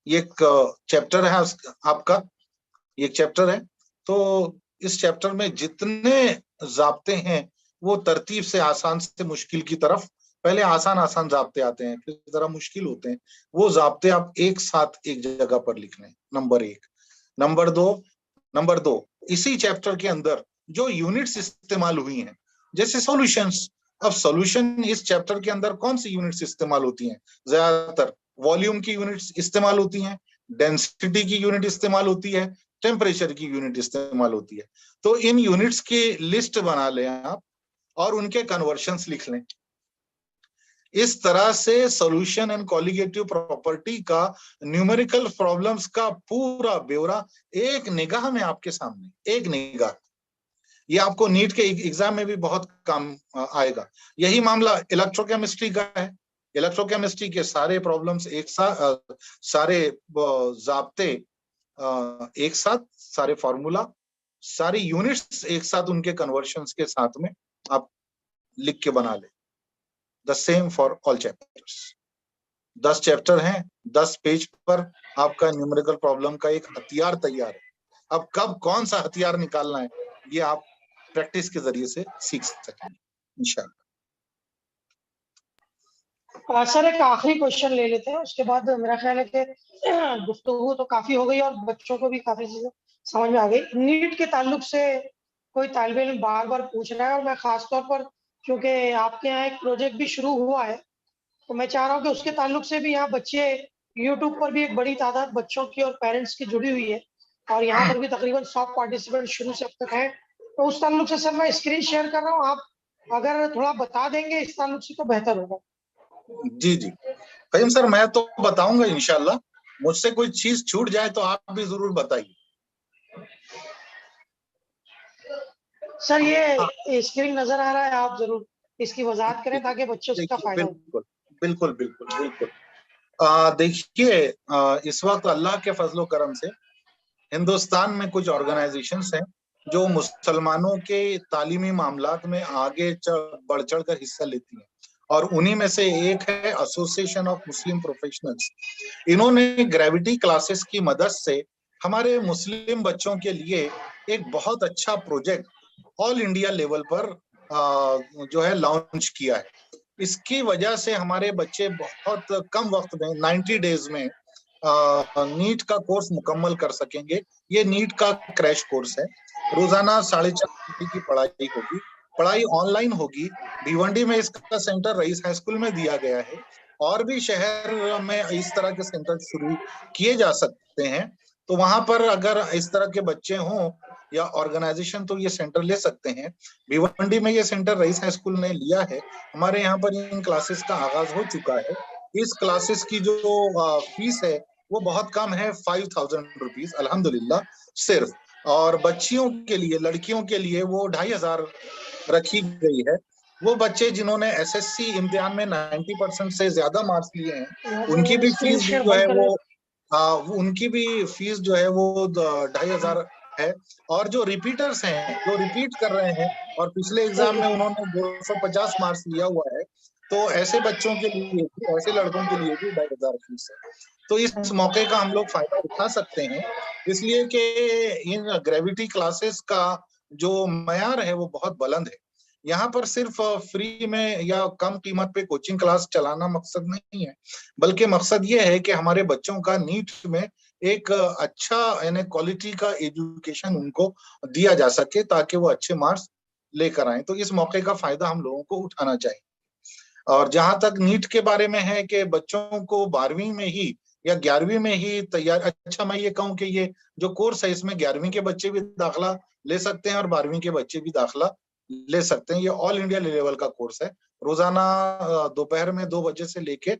ये एक चैप्टर है आपका, ये एक चैप्टर है। तो इस चैप्टर में जितने ज़ाब्ते हैं, वो तरतीब से आसान से मुश्किल की तरफ, पहले आसान ज़ाब्ते आते हैं, फिर जरा मुश्किल होते हैं। वो ज़ाब्ते आप एक साथ एक जगह पर लिख लें, नंबर 1। नंबर दो, इसी चैप्टर के अंदर जो यूनिट्स इस्तेमाल हुई हैं, जैसे सॉल्यूशंस। अब सॉल्यूशन इस चैप्टर के अंदर कौन सी यूनिट्स इस्तेमाल होती हैं? ज्यादातर वॉल्यूम की यूनिट्स इस्तेमाल होती हैं, डेंसिटी की यूनिट इस्तेमाल होती है, टेम्परेचर की यूनिट इस्तेमाल होती है। तो इन यूनिट्स की लिस्ट बना लें आप और उनके कन्वर्शंस लिख लें। इस तरह से सॉल्यूशन एंड कॉलिगेटिव प्रॉपर्टी का, न्यूमेरिकल प्रॉब्लम्स का पूरा ब्यौरा एक निगाह में आपके सामने, एक निगाह। ये आपको नीट के एग्जाम में भी बहुत काम आएगा। यही मामला इलेक्ट्रोकेमिस्ट्री का है। इलेक्ट्रोकेमिस्ट्री के सारे प्रॉब्लम्स एक साथ, सारे जाब्ते एक साथ, सारे फॉर्मूला, सारे यूनिट्स एक साथ, उनके कन्वर्शंस के साथ में आप लिख के बना ले। The same for all chapters. 10 chapter हैं, 10 पेज पर आपका न्यूमेरिकल प्रॉब्लम का एक हथियार तैयार है। अब कब कौन सा हथियार निकालना है ये आप प्रैक्टिस के जरिए से सीख सकेंगे इंशाल्लाह। सर एक आखिरी क्वेश्चन ले लेते हैं, उसके बाद मेरा ख्याल है कि गुफ्तगू तो काफी हो गई और बच्चों को भी काफी चीजें समझ में आ गई। नीट के ताल्लुक से कोई तालिब इल्म बार बार पूछ रहा है, और मैं खास तौर पर क्योंकि आपके यहाँ एक प्रोजेक्ट भी शुरू हुआ है, तो मैं चाह रहा हूँ कि उसके ताल्लुक से भी यहाँ बच्चे, यूट्यूब पर भी एक बड़ी तादाद बच्चों की और पेरेंट्स की जुड़ी हुई है, और यहाँ पर भी तकरीबन 100 पार्टिसिपेंट शुरू से अब तक है। तो उस ताल्लुक से सर मैं स्क्रीन शेयर कर रहा हूँ, आप अगर थोड़ा बता देंगे इस ताल्लुक से तो बेहतर होगा। जी जी फहीम सर, मैं तो बताऊंगा इंशाल्लाह। मुझसे कोई चीज छूट जाए तो आप भी जरूर बताइए। सर ये स्क्रीन नजर आ रहा है, आप जरूर इसकी वजाहत करें ताकि बच्चों से इसका फायदा हो। बिल्कुल बिल्कुल बिल्कुल बिल्कुल। देखिए, इस वक्त अल्लाह के फजलो करम से हिंदुस्तान में कुछ ऑर्गेनाइजेशंस हैं जो मुसलमानों के तालीमी मामलात में आगे बढ़ चढ़ कर हिस्सा लेती हैं, और उन्हीं में से एक है एसोसिएशन ऑफ मुस्लिम प्रोफेशनल्स। इन्होंने ग्रेविटी क्लासेस की मदद से हमारे मुस्लिम बच्चों के लिए एक बहुत अच्छा प्रोजेक्ट ऑल इंडिया लेवल पर जो है लॉन्च किया है। इसकी वजह से हमारे बच्चे बहुत कम वक्त में 90 डेज में नीट का कोर्स मुकम्मल कर सकेंगे। ये नीट का क्रैश कोर्स है। रोजाना 4.5 घंटे की पढ़ाई होगी, पढ़ाई ऑनलाइन होगी। भिवंडी में इसका सेंटर रईस हाई स्कूल में दिया गया है, और भी शहर में इस तरह के सेंटर शुरू किए जा सकते हैं। तो वहां पर अगर इस तरह के बच्चे हों या ऑर्गेनाइजेशन तो ये सेंटर ले सकते हैं। भिवंडी में ये सेंटर रईस हाई स्कूल ने लिया है। हमारे यहाँ पर इन क्लासेस का आगाज हो चुका है। इस क्लासेस की जो फीस है वो बहुत कम है, 5000 रुपीज अल्हम्दुलिल्लाह सिर्फ। और बच्चियों के लिए, लड़कियों के लिए वो 2500 रखी गई है। वो बच्चे जिन्होंने एसएससी इम्तिहान में 90% से ज्यादा मार्क्स लिए हैं, उनकी भी स्क्रीन फीस शेयर जो है बंद कर उनकी भी फीस जो है वो 2500 है। और जो रिपीटर्स हैं, जो रिपीट कर रहे हैं और पिछले एग्जाम में उन्होंने 250 मार्क्स लिया हुआ है, तो ऐसे बच्चों के लिए, ऐसे लड़कों के लिए भी 2500 फीस है। तो इस मौके का हम लोग फायदा उठा सकते हैं, इसलिए कि इन ग्रेविटी क्लासेस का जो मयार है वो बहुत बुलंद है। यहाँ पर सिर्फ फ्री में या कम कीमत पे कोचिंग क्लास चलाना मकसद नहीं है, बल्कि मकसद ये है कि हमारे बच्चों का नीट में एक अच्छा यानी क्वालिटी का एजुकेशन उनको दिया जा सके, ताकि वो अच्छे मार्क्स लेकर आए। तो इस मौके का फायदा हम लोगों को उठाना चाहिए। और जहां तक नीट के बारे में है कि बच्चों को 12वीं में ही या 11वीं में ही तैयार, अच्छा मैं ये कहूँ कि ये जो कोर्स है इसमें 11वीं के बच्चे भी दाखला ले सकते हैं और 12वीं के बच्चे भी दाखला ले सकते हैं। ये ऑल इंडिया लेवल का कोर्स है। रोजाना दोपहर में 2 बजे से लेके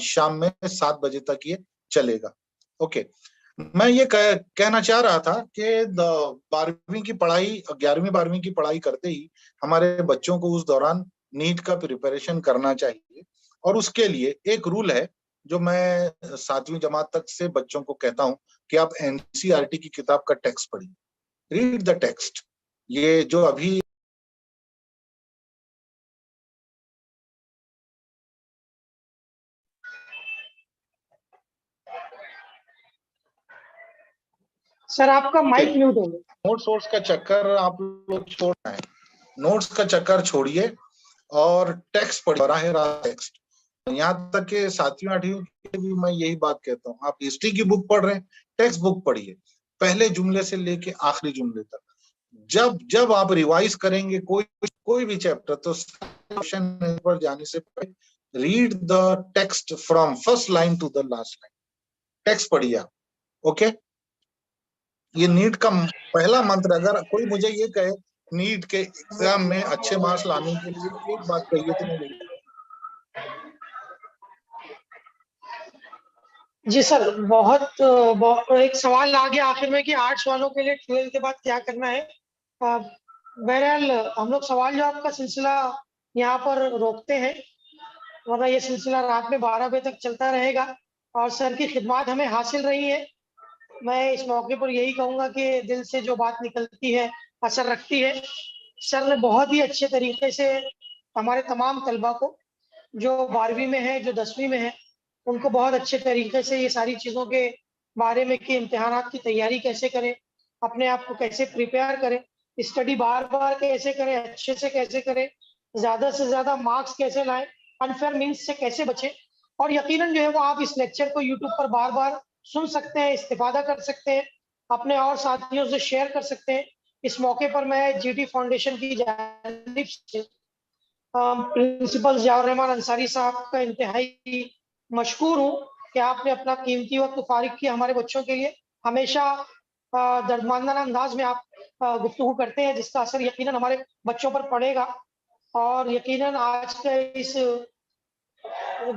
शाम में 7 बजे तक ये चलेगा। ओके, मैं ये कहना चाह रहा था कि 12वीं की पढ़ाई, 11वीं 12वीं की पढ़ाई करते ही हमारे बच्चों को उस दौरान नीट का प्रिपरेशन करना चाहिए। और उसके लिए एक रूल है जो मैं 7वीं जमात तक से बच्चों को कहता हूं कि आप एनसीईआरटी की किताब का टेक्स्ट पढ़िए, रीड द टेक्स्ट। ये जो अभी सर आपका माइक म्यूट हो गया। नोट्स का चक्कर आप लोग छोड़ना है, नोट्स का चक्कर छोड़िए और टेक्स्ट पढ़िए, बराह रास्त टेक्स्ट। यहाँ तक के 7वीं 8वीं के भी मैं यही बात कहता हूँ, आप हिस्ट्री की बुक पढ़ रहे हैं, टेक्स्ट बुक पढ़िए, पहले जुमले से लेके आखिरी जुमले तक। जब जब आप रिवाइज करेंगे कोई भी चैप्टर, तो क्वेश्चन पर जाने से पहले read the text from first line to the last line, text पढ़िए आप। ओके, ये नीट का पहला मंत्र। अगर कोई मुझे ये कहे नीट के एग्जाम में अच्छे मार्क्स लाने के लिए एक बात कहिए तो मैं जी सर, बहुत एक सवाल आ गया आखिर में कि आर्ट्स वालों के लिए 12th के बाद क्या करना है। बहरहाल हम लोग सवाल जवाब का सिलसिला यहाँ पर रोकते हैं, वरना ये सिलसिला रात में 12 बजे तक चलता रहेगा और सर की खिदमत हमें हासिल रही है। मैं इस मौके पर यही कहूँगा कि दिल से जो बात निकलती है असर रखती है। सर ने बहुत ही अच्छे तरीके से हमारे तमाम तलबा को, जो 12वीं में है, जो 10वीं में है, उनको बहुत अच्छे तरीके से ये सारी चीज़ों के बारे में कि इम्तिहानात की तैयारी कैसे करें, अपने आप को कैसे प्रिपेयर करें, स्टडी बार-बार कैसे करें, अच्छे से कैसे करें, ज़्यादा से ज़्यादा मार्क्स कैसे लाएँ, अनफेयर मीन्स से कैसे बचें। और यकीनन जो है वो आप इस लेक्चर को यूट्यूब पर बार-बार सुन सकते हैं, इस्तिफ़ादा कर सकते हैं, अपने और साथियों से शेयर कर सकते हैं। इस मौके पर मैं जीटी फाउंडेशन की जानिब से प्रिंसिपल ज़ियाउर रहमान अंसारी साहब का इंतहाई मशकूर हूँ कि आपने अपना कीमती वक्त फारिग किया हमारे बच्चों के लिए। हमेशा दर्दमंदाना अंदाज में आप गुफ्तगू करते हैं, जिसका असर यकीनन हमारे बच्चों पर पड़ेगा और यकीनन आज के इस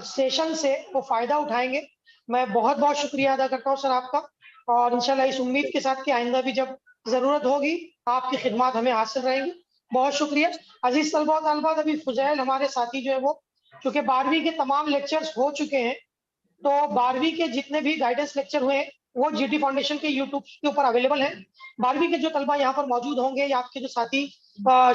सेशन से वो फ़ायदा उठाएँगे। मैं बहुत-बहुत शुक्रिया अदा करता हूँ सर आपका और इंशाल्लाह इस उम्मीद के साथ कि आइंदा भी जब ज़रूरत होगी, आपकी खिदमत हमें हासिल रहेंगी। बहुत शुक्रिया। अज़ीज़ तलबा और तालिबात, अभी फ़ुज़ैल हमारे साथी जो है वो, चूँकि 12वीं के तमाम लेक्चर्स हो चुके हैं, तो 12वीं के जितने भी गाइडेंस लेक्चर हुए हैं, वो जीटी फाउंडेशन के यूट्यूब के ऊपर अवेलेबल हैं। 12वीं के जो तलबा यहाँ पर मौजूद होंगे या आपके जो साथी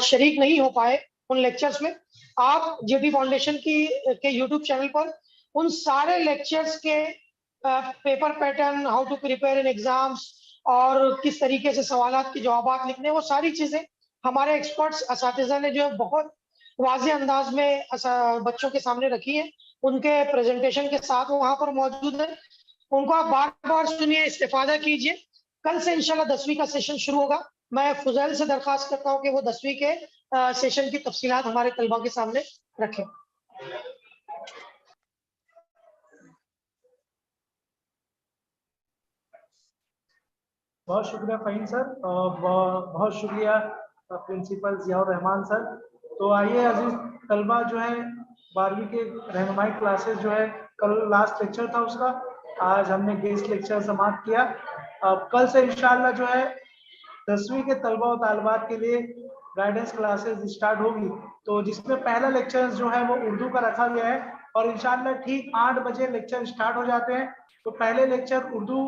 शरीक नहीं हो पाए उन लेक्चर्स में, आप जीटी फाउंडेशन के यूट्यूब चैनल पर उन सारे लेक्चर्स के paper pattern, how to prepare in exams और किस तरीके से सवालात के जवाबात लिखने, वो सारी चीज़ें हमारे एक्सपर्ट्स असातिज़ा ने जो है बहुत वाज़ेह अंदाज में बच्चों के सामने रखी है। उनके प्रेजेंटेशन के साथ वहाँ पर मौजूद है। उनको आप बार-बार सुनिए, इस्तिफ़ादा कीजिए। कल से इंशाल्लाह 10वीं का सेशन शुरू होगा। मैं फ़ुज़ैल से दरख्वास्त करता हूँ कि वो 10वीं के सेशन की तफ़सीलात हमारे तलबा के सामने रखें। बहुत शुक्रिया फ़हीम सर और बहुत शुक्रिया प्रिंसिपल ज़ियाउर रहमान सर। तो आइए अजीज तलबा जो है 12वीं के रहनुमाई क्लासेस जो है, कल लास्ट लेक्चर था उसका, आज हमने गेस्ट लेक्चर समाप्त किया। अब कल से इंशाल्लाह जो है 10वीं के तलबा और तालिबात के लिए गाइडेंस क्लासेस स्टार्ट होगी। तो जिसमें पहला लेक्चर जो है वो उर्दू का रखा गया है और इंशाल्लाह ठीक 8 बजे लेक्चर स्टार्ट हो जाते हैं। तो पहले लेक्चर उर्दू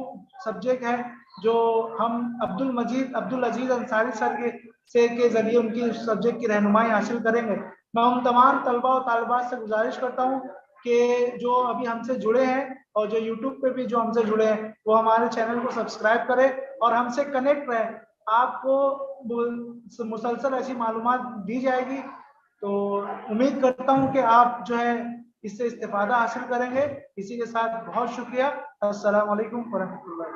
सब्जेक्ट है जो हम अब्दुल अजीज अंसारी सर के जरिए उनकी सब्जेक्ट की रहनुमाई हासिल करेंगे। मैं उन तमाम तलबा और तालिबात से गुजारिश करता हूँ कि जो अभी हमसे जुड़े हैं और जो यूट्यूब पे भी जो हमसे जुड़े हैं वो हमारे चैनल को सब्सक्राइब करें और हमसे कनेक्ट रहें। आपको मुसलसल ऐसी मालूमात दी जाएगी। तो उम्मीद करता हूँ कि आप जो है इससे इस्तिफादा हासिल करेंगे। इसी के साथ बहुत शुक्रिया। अस्सलाम वालेकुम वरहमतुल्लाह।